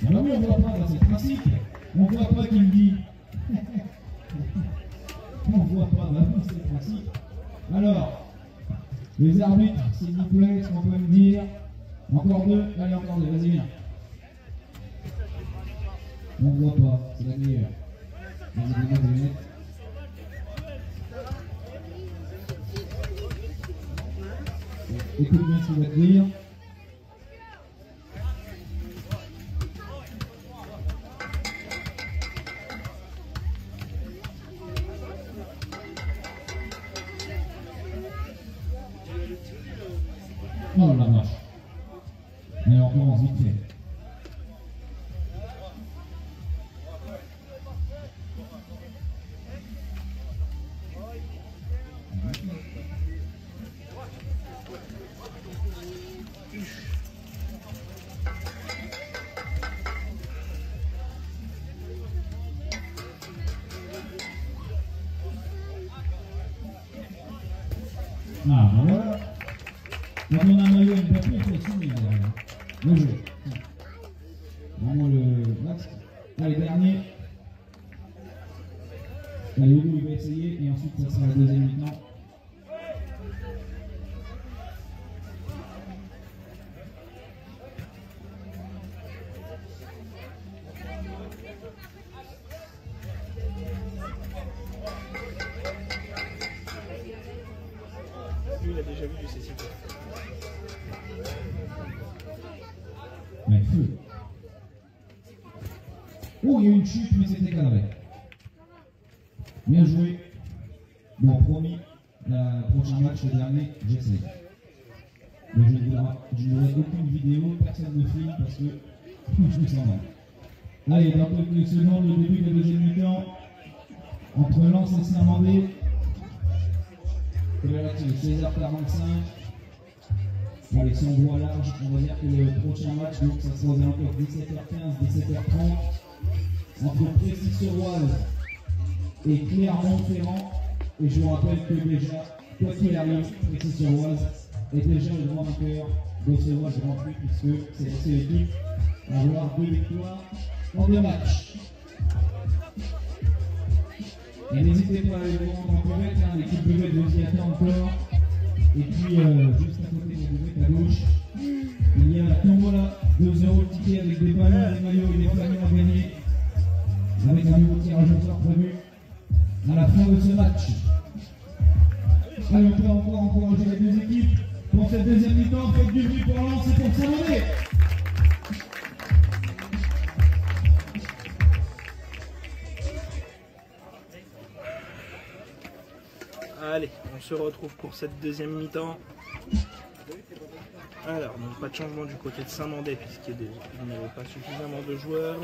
Alors oui, on voit pas, c'est le principe. On voit pas qui me dit. On voit pas, vraiment, c'est le principe. Alors, les arbitres, s'il vous plaît, est-ce qu'on peut me dire? Encore deux? Allez, encore deux, vas-y, viens. On voit pas, c'est la meilleure. Vas-y, donne-moi des lunettes. Écoute bien ce qu'il va te dire. Oh la vache. Mais on commence vite fait. Ah, voilà. Quand on a un maillot et une papier, il faut être soumis. Bien joué. Vraiment le max. Allez, dernier. Allez, Hugo, il va essayer et ensuite ça sera la deuxième mi-temps. Lui, il a déjà vu du Cécile. Mais feu. Oh, il y a eu une chute, mais c'était cadré. Bien joué. Bon, promis, le prochain match, le dernier, j'essaie. Mais je n'aurai aucune vidéo, personne ne filme parce que je me sens mal. Allez, dans quelques secondes, le début de la deuxième mi-temps, entre Lens et Saint-Mandé. Et là, c'est 16h45. Avec son voie large, on va dire que le prochain match, donc ça sera aux alentours de 17h15, 17h30, entre Précy-sur-Oise et Clermont-Ferrand. Et je vous rappelle que déjà, quoi qu'il arrive, Précy-sur-Oise est déjà le grand vainqueur de ce match Grand Prix, puisque c'est la seule équipe à avoir 2 victoires en 2 matchs. Et n'hésitez pas à aller vous rendre en Correct, hein, l'équipe Buvette vous y attend encore. Et puis, juste à côté de la Buvette à gauche, il y a la tombola, 2 € le ticket avec des ballons, des maillots et des paniers à gagner. Avec un nouveau tirage au sort prévu à la fin de ce match. Allez, on peut encore encourager les deux équipes pour cette deuxième mi-temps. Faites du bruit pour Lens et pour Saint-Mandé. Allez, on se retrouve pour cette deuxième mi-temps. Alors, donc pas de changement du côté de Saint-Mandé puisqu'il n'y avait pas suffisamment de joueurs.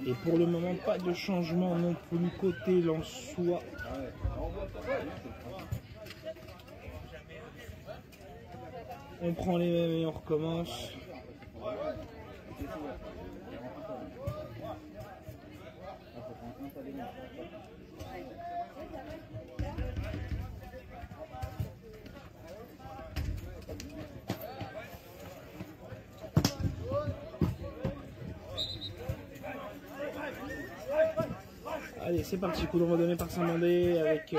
Et pour le moment, pas de changement non plus côté Lensois. On prend les mêmes et on recommence. Allez, c'est parti, coup de redonné par Saint-Mandé avec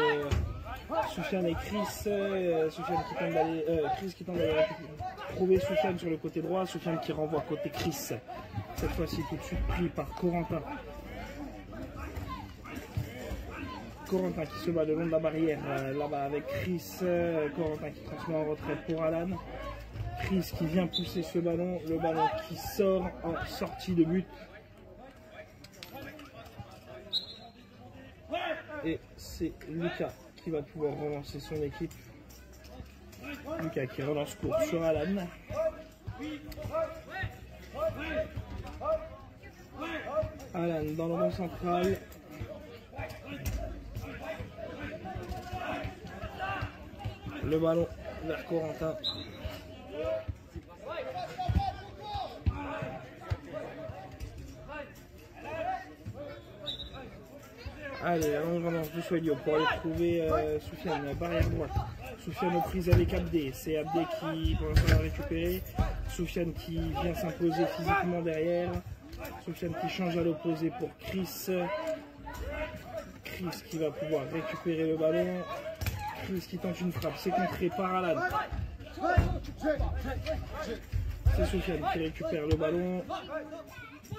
Soufiane et Chris. Soufiane qui tente d'aller, Chris qui tente d'aller trouver Soufiane sur le côté droit. Soufiane qui renvoie côté Chris. Cette fois-ci tout de suite pris par Corentin. Corentin qui se bat le long de la barrière là-bas avec Chris. Corentin qui transmet en retrait pour Alan. Chris qui vient pousser ce ballon. Le ballon qui sort en sortie de but. Et c'est Lucas qui va pouvoir relancer son équipe. Lucas qui relance court sur Alan. Alan dans le rond central. Le ballon vers Corentin. Allez, la longue relance de Soelio pour aller trouver Soufiane, barrière droite. Soufiane aux prises avec Abdé. C'est Abdé qui pour l'instant va récupérer. Soufiane qui vient s'imposer physiquement derrière. Soufiane qui change à l'opposé pour Chris. Chris qui va pouvoir récupérer le ballon. Chris qui tente une frappe. C'est contré par Alan. C'est Soufiane qui récupère le ballon.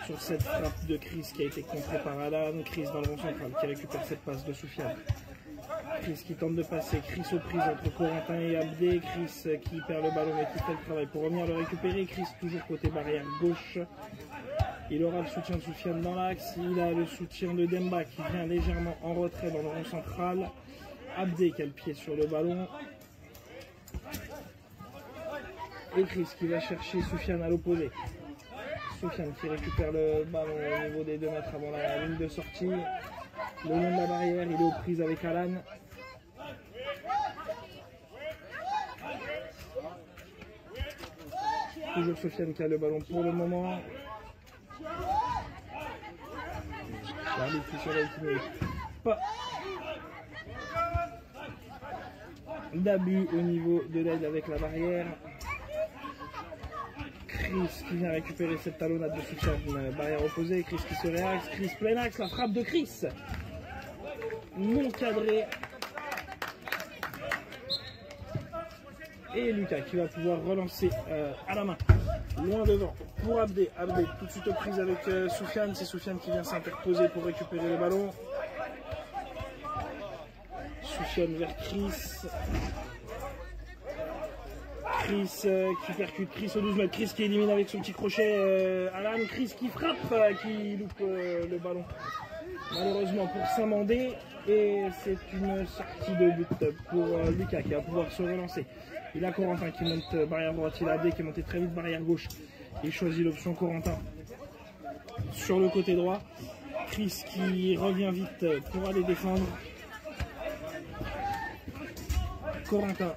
Sur cette frappe de Chris qui a été contrée par Alan, Chris dans le rond central qui récupère cette passe de Soufiane. Chris qui tente de passer, Chris aux prises entre Corentin et Abdé, Chris qui perd le ballon mais qui fait le travail pour revenir le récupérer, Chris toujours côté barrière gauche. Il aura le soutien de Soufiane dans l'axe, il a le soutien de Demba qui vient légèrement en retrait dans le rond central. Abdé qui a le pied sur le ballon. Et Chris qui va chercher Soufiane à l'opposé. Soufiane qui récupère le ballon au niveau des 2 mètres avant la ligne de sortie. Le long de la barrière, il est aux prises avec Alan. Toujours Soufiane qui a le ballon pour le moment. L'arbitre qui surveille qui n'est pas d'abus au niveau de l'aide avec la barrière. Chris qui vient récupérer cette talonnade de Soufiane, barrière opposée, Chris qui se réaxe, Chris plein axe, la frappe de Chris, non cadré. Et Lucas qui va pouvoir relancer à la main, loin devant, pour Abdé. Abdé tout de suite aux prises avec Soufiane, c'est Soufiane qui vient s'interposer pour récupérer le ballon. Soufiane vers Chris. Chris qui percute, Chris au 12 mètres, Chris qui élimine avec son petit crochet Alan, Chris qui frappe, qui loupe le ballon. Malheureusement pour Saint-Mandé, et c'est une sortie de but pour Lucas qui va pouvoir se relancer. Il a Corentin qui monte barrière droite, il a Abdé qui est monté très vite barrière gauche. Il choisit l'option Corentin sur le côté droit. Chris qui revient vite pour aller défendre. Corentin.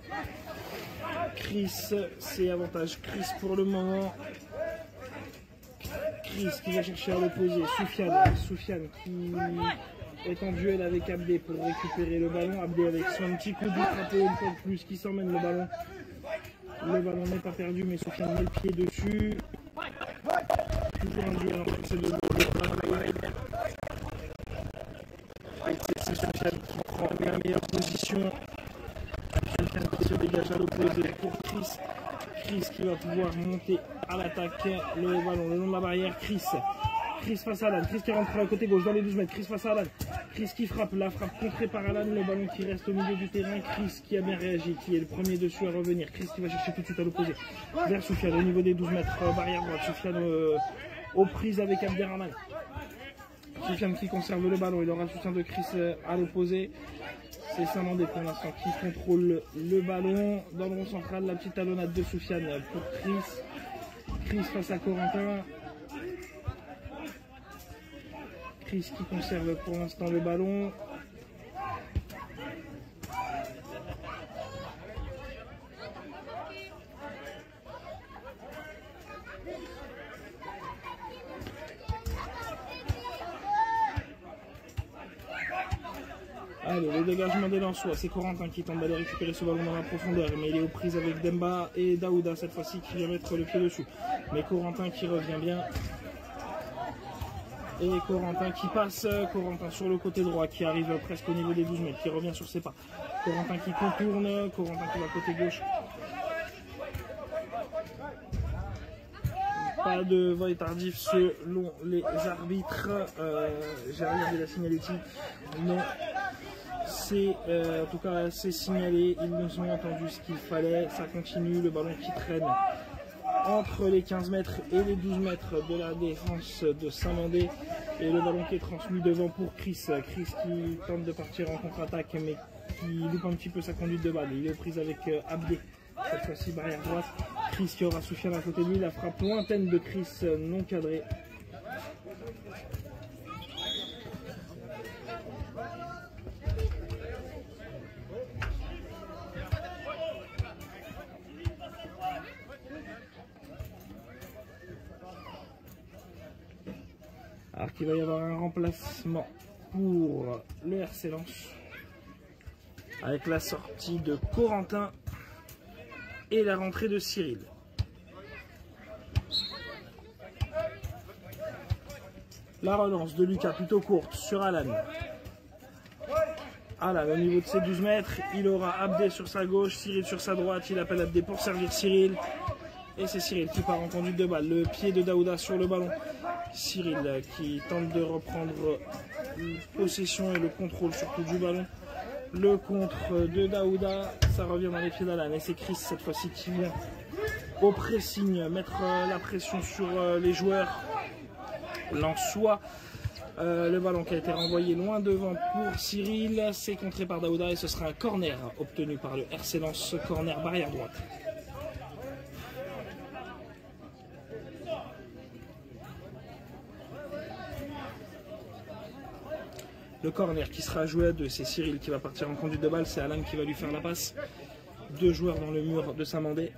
Chris, c'est avantage Chris pour le moment. Chris qui va chercher à l'opposé. Soufiane qui est en duel avec Abdé pour récupérer le ballon. Abdé avec son petit coup de frappé une fois de plus qui s'emmène le ballon. Le ballon n'est pas perdu mais Soufiane met le pied dessus. Toujours un duel entre ces deux joueurs. C'est Soufiane qui prend la meilleure position. Soufiane qui se dégage à l'opposé pour Chris. Chris qui va pouvoir monter à l'attaque. Le ballon le long de la barrière. Chris face à Alan. Chris qui rentre à côté gauche dans les 12 mètres. Chris face à Alan. Chris qui frappe. La frappe contrée par Alan. Le ballon qui reste au milieu du terrain. Chris qui a bien réagi. Qui est le premier dessus à revenir. Chris qui va chercher tout de suite à l'opposé. Vers Soufiane au niveau des 12 mètres. Barrière droite. Soufiane aux prises avec Abderrahmane. Soufiane qui conserve le ballon. Il aura le soutien de Chris à l'opposé. C'est Samandé pour l'instant qui contrôle le ballon. Dans le rond central, la petite talonnade de Soufiane pour Chris. Chris face à Corentin. Chris qui conserve pour l'instant le ballon. Allez, le dégagement des Lensois, c'est Corentin qui tente d'aller récupérer ce ballon dans la profondeur, mais il est aux prises avec Demba et Daouda cette fois-ci qui vient mettre le pied dessus. Mais Corentin qui revient bien. Et Corentin qui passe, Corentin sur le côté droit qui arrive presque au niveau des 12 mètres, qui revient sur ses pas. Corentin qui contourne, Corentin qui va côté gauche. Pas de vol tardif selon les arbitres. J'ai regardé la signalétique. Non. C'est en tout cas c'est signalé, ils nous ont entendu ce qu'il fallait, ça continue, le ballon qui traîne entre les 15 mètres et les 12 mètres de la défense de Saint-Mandé et le ballon qui est transmis devant pour Chris. Chris qui tente de partir en contre-attaque mais qui loupe un petit peu sa conduite de balle, il est aux prises avec Abdé, cette fois-ci barrière droite. Chris qui aura Soufiane à côté de lui, la frappe lointaine de Chris non cadrée. Alors qu'il va y avoir un remplacement pour le RC Lens avec la sortie de Corentin et la rentrée de Cyril. La relance de Lucas plutôt courte sur Alan. Alan au niveau de ses 12 mètres, il aura Abdé sur sa gauche, Cyril sur sa droite, il appelle Abdé pour servir Cyril. Et c'est Cyril qui part en conduite de balle, le pied de Daouda sur le ballon. Cyril qui tente de reprendre possession et le contrôle surtout du ballon. Le contre de Daouda, ça revient dans les pieds d'Alan et c'est Chris cette fois-ci qui vient au pressing, mettre la pression sur les joueurs lensois. Le ballon qui a été renvoyé loin devant pour Cyril, c'est contré par Daouda et ce sera un corner obtenu par le RC Lens, corner barrière droite. Le corner qui sera joué à deux, c'est Cyril qui va partir en conduite de balle, c'est Alan qui va lui faire la passe. Deux joueurs dans le mur de Saint-Mandé.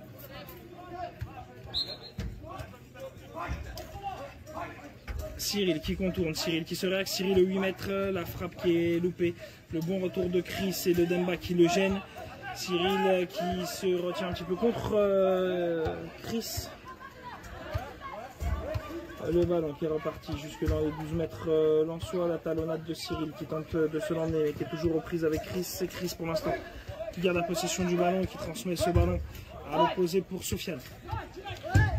Cyril qui contourne, Cyril qui se réaxe, Cyril au 8 mètres, la frappe qui est loupée. Le bon retour de Chris et de Demba qui le gêne. Cyril qui se retient un petit peu contre Chris. Le ballon qui est reparti jusque dans les 12 mètres lensois, la talonnade de Cyril qui tente de se l'emmener mais qui est toujours aux prises avec Chris. C'est Chris pour l'instant qui garde la possession du ballon et qui transmet ce ballon à l'opposé pour Soufiane.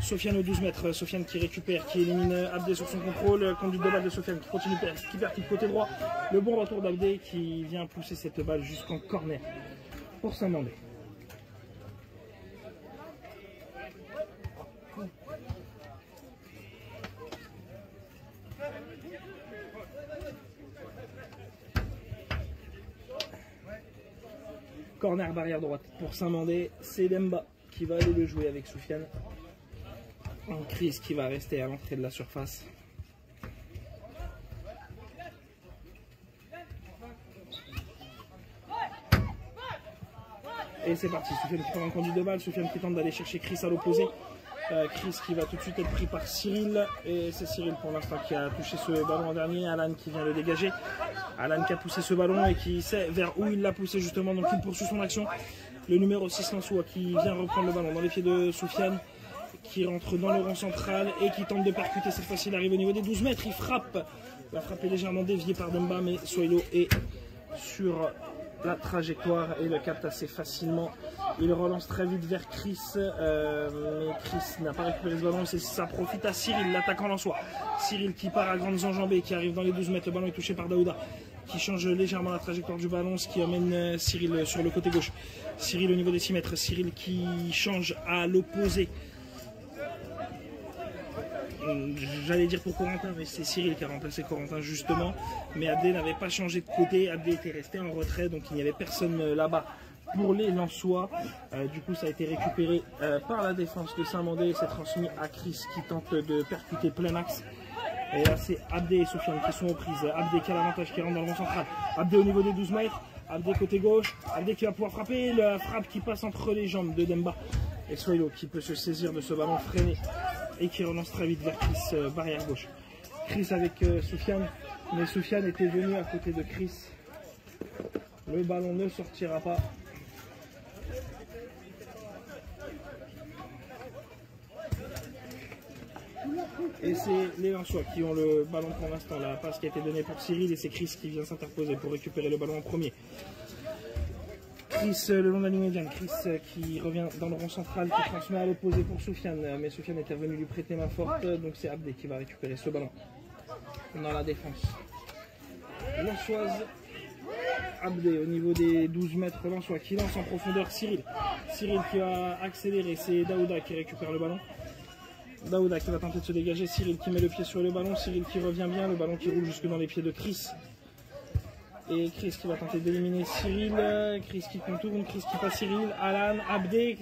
Soufiane aux 12 mètres, Soufiane qui récupère, qui élimine Abdé sur son contrôle, conduite de balle de Soufiane qui continue, qui perd côté droit. Le bon retour d'Abdé qui vient pousser cette balle jusqu'en corner pour Saint-Mandé. Corner barrière droite pour Saint-Mandé, c'est Demba qui va aller le jouer avec Soufiane. En crise qui va rester à l'entrée de la surface. Et c'est parti, Soufiane qui prend en conduite de balle, Soufiane qui tente d'aller chercher Chris à l'opposé. Chris qui va tout de suite être pris par Cyril. Et c'est Cyril pour l'instant qui a touché ce ballon en dernier. Alan qui vient le dégager. Alan qui a poussé ce ballon et qui sait vers où il l'a poussé justement. Donc il poursuit son action. Le numéro 6 Lensois qui vient reprendre le ballon dans les pieds de Soufiane. Qui rentre dans le rond central et qui tente de percuter. Cette fois-ci il arrive au niveau des 12 mètres. Il frappe. La frappe est légèrement déviée par Demba. Mais Soilo est sur la trajectoire et le capte assez facilement. Il relance très vite vers Chris, mais Chris n'a pas récupéré ce ballon, ça profite à Cyril, l'attaquant lensois. Cyril qui part à grandes enjambées, qui arrive dans les 12 mètres, le ballon est touché par Daouda, qui change légèrement la trajectoire du ballon, ce qui emmène Cyril sur le côté gauche. Cyril au niveau des 6 mètres, Cyril qui change à l'opposé. j'allais dire pour Corentin, mais c'est Cyril qui a remplacé Corentin justement. Mais Abdé n'avait pas changé de côté, Abdé était resté en retrait, donc il n'y avait personne là-bas pour les Lensois. Du coup, ça a été récupéré par la défense de Saint-Mandé et c'est transmis à Chris qui tente de percuter plein axe. Et là, c'est Abdé et Soufiane qui sont aux prises. Abdé qui a l'avantage, qui rentre dans le rond central. Abdé au niveau des 12 mètres. Abdé côté gauche. Abdé qui va pouvoir frapper. La frappe qui passe entre les jambes de Demba. Et Soilo qui peut se saisir de ce ballon freiné et qui relance très vite vers Chris, barrière gauche. Chris avec Soufiane, mais Soufiane était venu à côté de Chris. Le ballon ne sortira pas. Et c'est les Lensois qui ont le ballon pour l'instant. La passe qui a été donnée pour Cyril et c'est Chris qui vient s'interposer pour récupérer le ballon en premier. Chris le long de la ligne médiane, Chris qui revient dans le rond central, qui transmet à l'opposé pour Soufiane, mais Soufiane était revenu lui prêter main forte, donc c'est Abdé qui va récupérer ce ballon dans la défense. Lensoise, Abdé au niveau des 12 mètres, Lensois qui lance en profondeur Cyril. Cyril qui va accélérer, c'est Daouda qui récupère le ballon. Daouda qui va tenter de se dégager, Cyril qui met le pied sur le ballon, Cyril qui revient bien, le ballon qui roule jusque dans les pieds de Chris. Et Chris qui va tenter d'éliminer Cyril, Chris qui contourne, Chris qui passe Cyril, Alan, Abdé,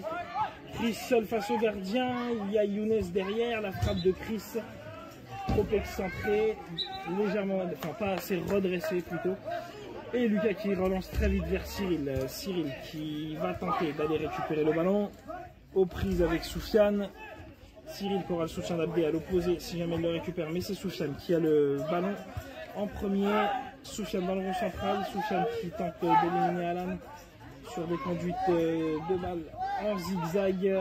Chris seul face au gardien, il y a Younes derrière, la frappe de Chris, trop excentrée, légèrement, enfin pas assez redressée plutôt. Et Lucas qui relance très vite vers Cyril, Cyril qui va tenter d'aller récupérer le ballon, aux prises avec Soufiane. Cyril qui aura le soutien d'Abdé à l'opposé si jamais il le récupère, mais c'est Soufiane qui a le ballon en premier. Soufiane dans le rond central, Soufiane qui tente d'éliminer Alan sur des conduites de balles en zigzag,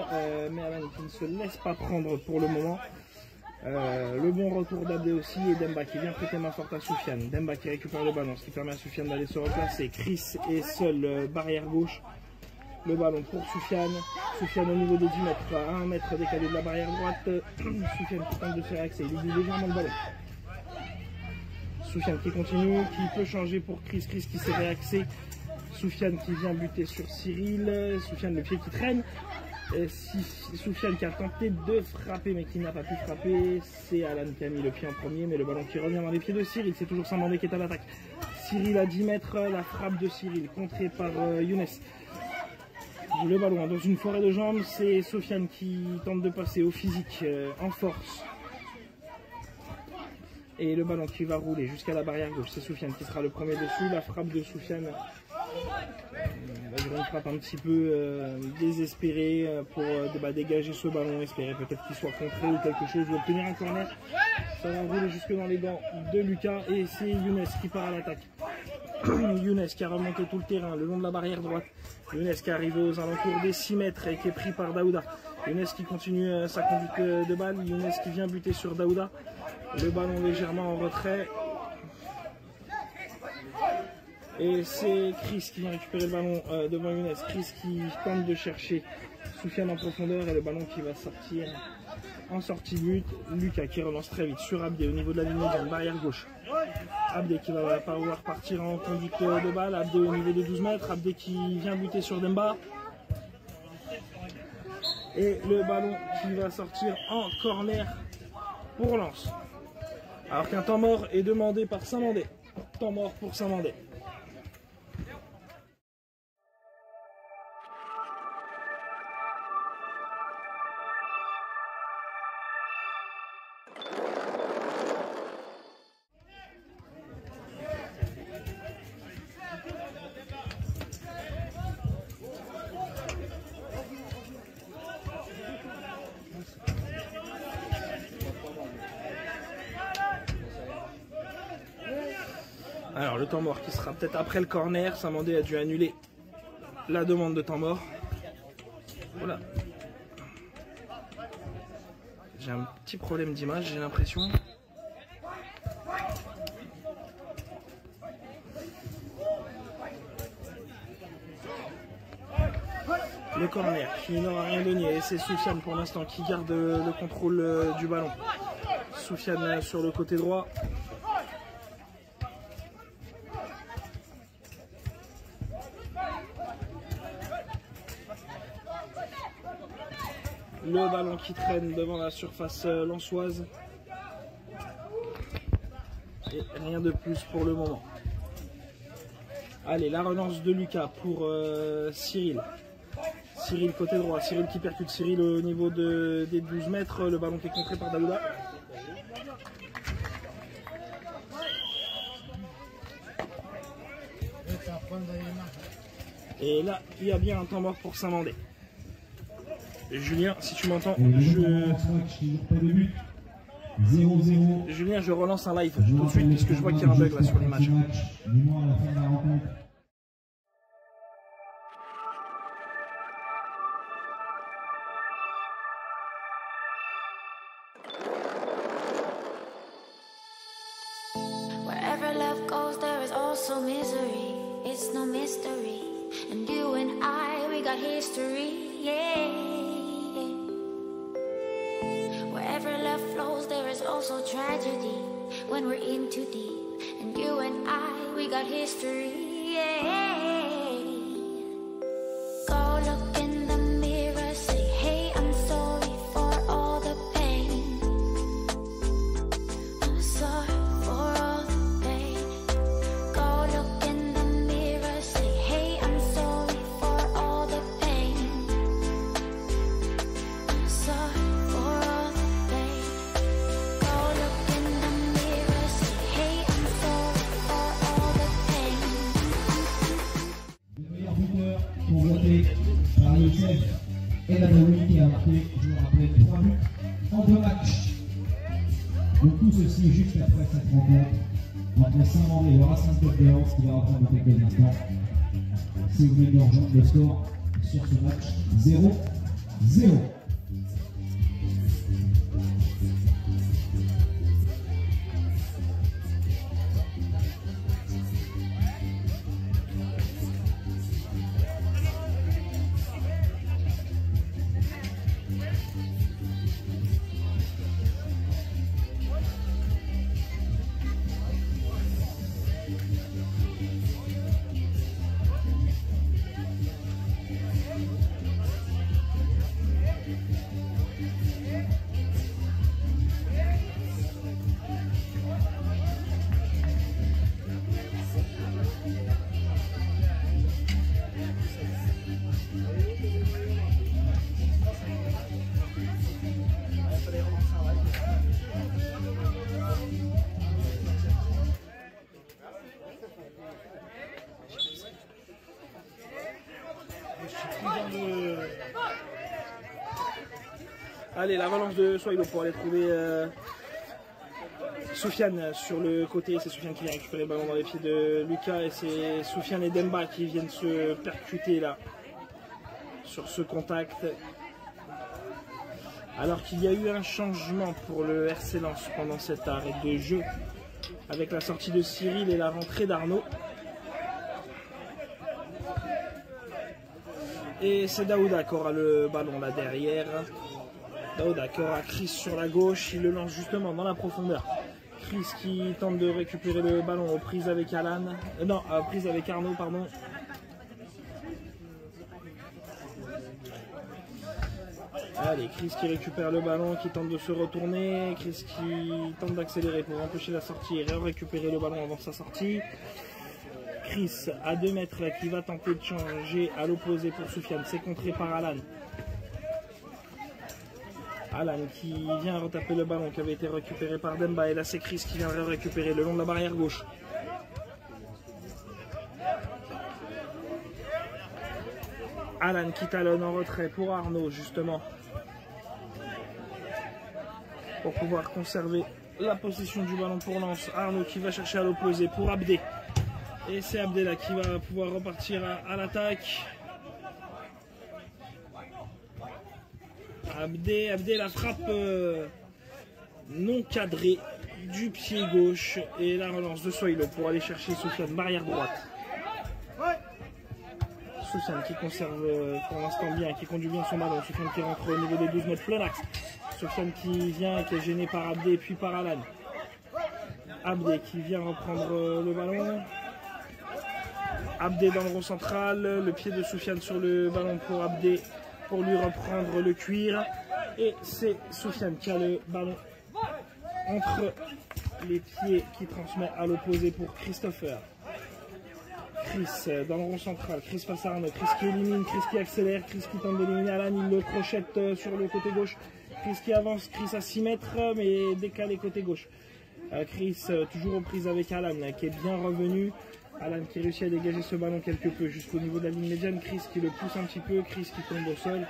mais Alan qui ne se laisse pas prendre pour le moment. Le bon retour d'Abdé aussi et Demba qui vient prêter main forte à Soufiane. Demba qui récupère le ballon, ce qui permet à Soufiane d'aller se replacer. Chris est seul, barrière gauche. Le ballon pour Soufiane. Soufiane au niveau des 10 mètres, à 1 mètre décalé de la barrière droite. Soufiane qui tente de faire accès, il oublie légèrement le ballon. Soufiane qui continue, qui peut changer pour Chris, Chris qui s'est réaxé. Soufiane qui vient buter sur Cyril. Soufiane le pied qui traîne. Soufiane qui a tenté de frapper mais qui n'a pas pu frapper. C'est Alan qui a mis le pied en premier, mais le ballon qui revient dans les pieds de Cyril. C'est toujours Saint-Mandé qui est à l'attaque. Cyril à 10 mètres, la frappe de Cyril contrée par Younes. Le ballon dans une forêt de jambes, c'est Soufiane qui tente de passer au physique en force. Et le ballon qui va rouler jusqu'à la barrière gauche, c'est Soufiane qui sera le premier dessus. La frappe de Soufiane, une frappe un petit peu désespérée pour dégager ce ballon, espérer peut-être qu'il soit contré ou quelque chose, ou obtenir un corner. Ça va rouler jusque dans les dents de Lucas et c'est Younes qui part à l'attaque. Younes qui a remonté tout le terrain le long de la barrière droite. Younes qui est arrivé aux alentours des 6 mètres et qui est pris par Daouda. Younes qui continue sa conduite de balle. Younes qui vient buter sur Daouda. Le ballon légèrement en retrait. Et c'est Chris qui vient récupérer le ballon devant Younes. Chris qui tente de chercher Soufiane en profondeur et le ballon qui va sortir en sortie de but. Lucas qui relance très vite sur Abdé au niveau de la ligne médiane, barrière gauche. Abdé qui va pouvoir partir en conduite de balle. Abdé au niveau des 12 mètres. Abdé qui vient buter sur Demba. Et le ballon qui va sortir en corner pour Lens. Alors qu'un temps mort est demandé par Saint-Mandé. Temps mort pour Saint-Mandé. Alors le temps mort qui sera peut-être après le corner. Saint-Mandé a dû annuler la demande de temps mort. Voilà. J'ai un petit problème d'image, j'ai l'impression. Le corner qui n'aura rien donné et c'est Soufiane pour l'instant qui garde le contrôle du ballon. Soufiane sur le côté droit. Le ballon qui traîne devant la surface lensoise. Et rien de plus pour le moment. Allez, la relance de Lucas pour Cyril. Cyril côté droit, Cyril qui percute, Cyril au niveau des 12 mètres, le ballon qui est contré par Daouda. Et là, il y a bien un temps mort pour Saint-Mandé. Julien, si tu m'entends, Julien, je relance un live tout de suite puisque je vois qu'il y a un bug là sur l'image. Wherever love goes, there is also misery. It's no mystery. And you and I, we got history, yeah. Wherever love flows, there is also tragedy. When we're in too deep. And you and I, we got history, yeah. Go look in the mirror, say, hey, I'm sorry for all the pain. I'm sorry for all the pain. Go look in the mirror, say, hey, I'm sorry for all the pain. I'm sorry for all the pain. Go look in the mirror, say, hey, I'm sorry for all the pain. Le meilleur buteur convoité par l'USF et la Naoui qui a marqué, je vous rappelle, 3 buts en 2 matchs. Donc tout ceci juste après cette rencontre entre Saint-Mandé et le Racing Club de Lens qui va reprendre dans quelques instants. Si vous voulez nous rejoindre, le score sur ce match 0-0. Allez, la relance de Soylo pour aller trouver Soufiane sur le côté. C'est Soufiane qui vient récupérer le ballon dans les pieds de Lucas et c'est Soufiane et Demba qui viennent se percuter là sur ce contact. Alors qu'il y a eu un changement pour le RC Lens pendant cet arrêt de jeu avec la sortie de Cyril et la rentrée d'Arnaud. Et c'est Daouda qui aura le ballon là derrière. Daouda qui aura Chris sur la gauche, il le lance justement dans la profondeur. Chris qui tente de récupérer le ballon aux prises avec Alan. Non, prise avec Arnaud, pardon. Allez, Chris qui récupère le ballon, qui tente de se retourner. Chris qui tente d'accélérer pour empêcher la sortie et récupérer le ballon avant sa sortie. Chris à 2 mètres qui va tenter de changer à l'opposé pour Soufiane. C'est contré par Alan. Alan qui vient retaper le ballon qui avait été récupéré par Demba. Et là c'est Chris qui vient le récupérer le long de la barrière gauche. Alan qui talonne en retrait pour Arnaud justement. Pour pouvoir conserver la possession du ballon pour Lens. Arnaud qui va chercher à l'opposé pour Abdé. Et c'est Abdé là qui va pouvoir repartir à l'attaque. Abdé, la frappe non cadrée du pied gauche. Et la relance de Soylo pour aller chercher Soufiane, barrière droite. Soufiane qui conserve pour l'instant bien, qui conduit bien son ballon. Soufiane qui rentre au niveau des 12 mètres plein axe. Soufiane qui vient, qui est gêné par Abdé puis par Alan. Abdé qui vient reprendre le ballon. Abdé dans le rond central, le pied de Soufiane sur le ballon pour Abdé pour lui reprendre le cuir. Et c'est Soufiane qui a le ballon entre les pieds qui transmet à l'opposé pour Christopher. Chris dans le rond central, Chris face à Arnaud, Chris qui élimine, Chris qui accélère, Chris qui tente d'éliminer Alan, il le crochette sur le côté gauche, Chris qui avance, Chris à 6 mètres mais décalé côté gauche. Chris toujours aux prises avec Alan qui est bien revenu, Alan qui réussit à dégager ce ballon quelque peu jusqu'au niveau de la ligne médiane, Chris qui le pousse un petit peu, Chris qui tombe au sol,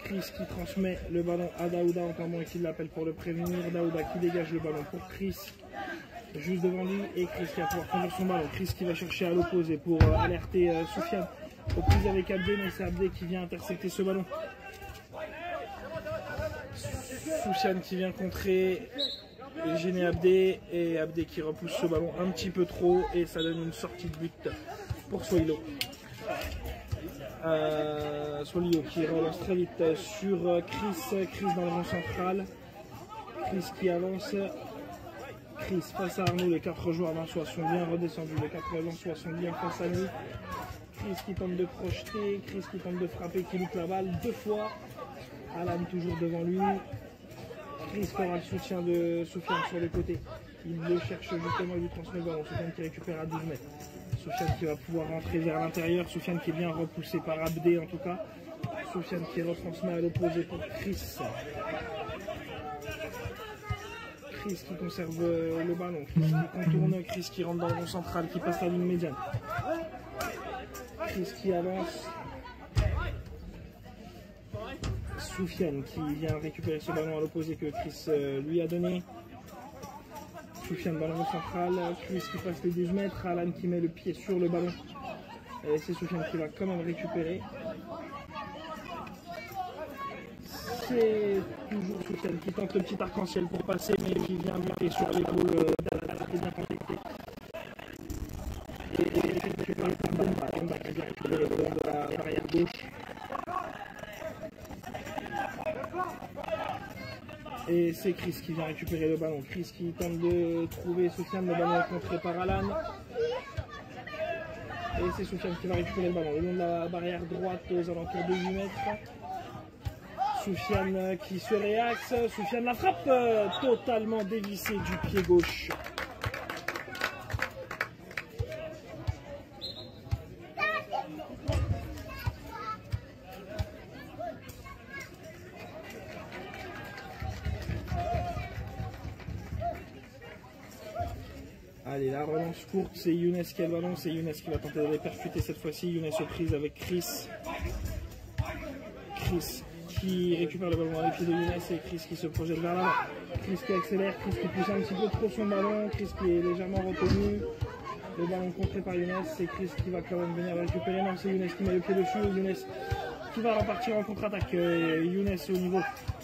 Chris qui transmet le ballon à Daouda, encore moins qu'il l'appelle pour le prévenir, Daouda qui dégage le ballon pour Chris. Juste devant lui et Chris qui va pouvoir conduire son ballon. Chris qui va chercher à l'opposé pour alerter Soufiane aux prises avec Abdé, mais c'est Abdé qui vient intercepter ce ballon. Soufiane qui vient contrer et gêner Abdé et Abdé qui repousse ce ballon un petit peu trop et ça donne une sortie de but pour Soilo. Soilo qui relance très vite sur Chris, Chris dans le rond central, Chris qui avance. Chris face à Arnaud, les 4 joueurs d'Ansois sont bien redescendus, les 4 Lensois sont bien face à lui. Chris qui tente de projeter, Chris qui tente de frapper, qui loupe la balle 2 fois. Alan toujours devant lui. Chris qui aura le soutien de Soufiane sur le côté. Il le cherche justement, il lui transmet le ballon. Soufiane qui récupère à 12 mètres. Soufiane qui va pouvoir rentrer vers l'intérieur. Soufiane qui est bien repoussé par Abdé en tout cas. Soufiane qui retransmet à l'opposé pour Chris. Chris qui conserve le ballon, Chris qui contourne, Chris qui rentre dans le rond central, qui passe la ligne médiane. Chris qui avance. Soufiane qui vient récupérer ce ballon à l'opposé que Chris lui a donné. Soufiane dans le rond central, Chris qui passe les 12 mètres, Alan qui met le pied sur le ballon. Et c'est Soufiane qui va quand même récupérer. C'est toujours Soufiane qui tente le petit arc-en-ciel pour passer, mais qui vient buter sur l'épaule d'Alan, qui est bien connecté. Et qui récupère le Demba qui vient récupérer le ballon de la barrière gauche. Et c'est Chris qui vient récupérer le ballon. Chris qui tente de trouver Soufiane, le ballon est contré par Alan. Et c'est Soufiane qui va récupérer le ballon le long de la barrière droite aux alentours de 8 mètres. Soufiane qui se réaxe, Soufiane la frappe totalement dévissée du pied gauche. Allez, la relance courte, c'est Younes qui a le ballon, c'est Younes qui va tenter de les percuter cette fois-ci. Younes aux prises avec Chris. Chris qui récupère le ballon à les pieds de Younes et Chris qui se projette vers l'avant. Chris qui accélère, Chris qui pousse un petit peu trop son ballon, Chris qui est légèrement retenu. Le ballon contré par Younes, c'est Chris qui va quand même venir récupérer. Non, c'est Younes qui met le pied dessus. Younes qui va repartir en contre-attaque. Younes au niveau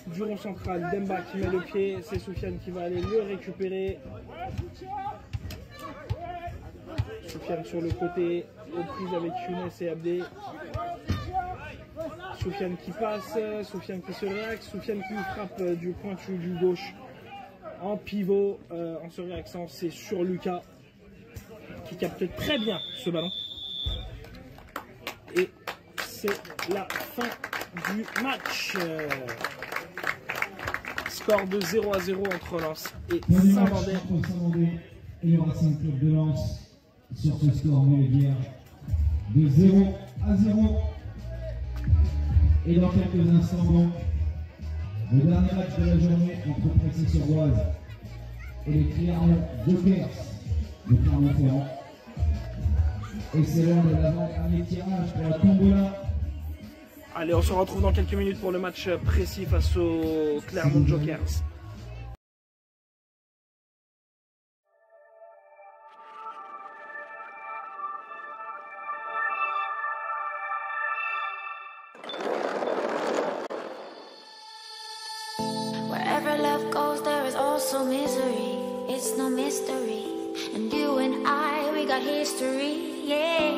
du rond central. Demba qui met le pied, c'est Soufiane qui va aller le récupérer. Soufiane sur le côté, aux prises avec Younes et Abdé. Soufiane qui passe, Soufiane qui se réaxe, Soufiane qui frappe du pointu du gauche en pivot, en se réaxant, c'est sur Lucas qui capte très bien ce ballon. Et c'est la fin du match. Score de 0-0 entre Lens et Saint-Mandé. Et le Racing Club de Lens sur ce score médiaire de 0-0. Et dans quelques instants, donc, le dernier match de la journée entre Pressy-sur-Oise et les Clermont Jokers de Clermont-Ferrand. Et c'est l'heure de l'avant-dernier tirage pour la tombola. Allez, on se retrouve dans quelques minutes pour le match précis face aux Clermont Jokers. Wherever love goes, there is also misery. It's no mystery. And you and I, we got history, yeah.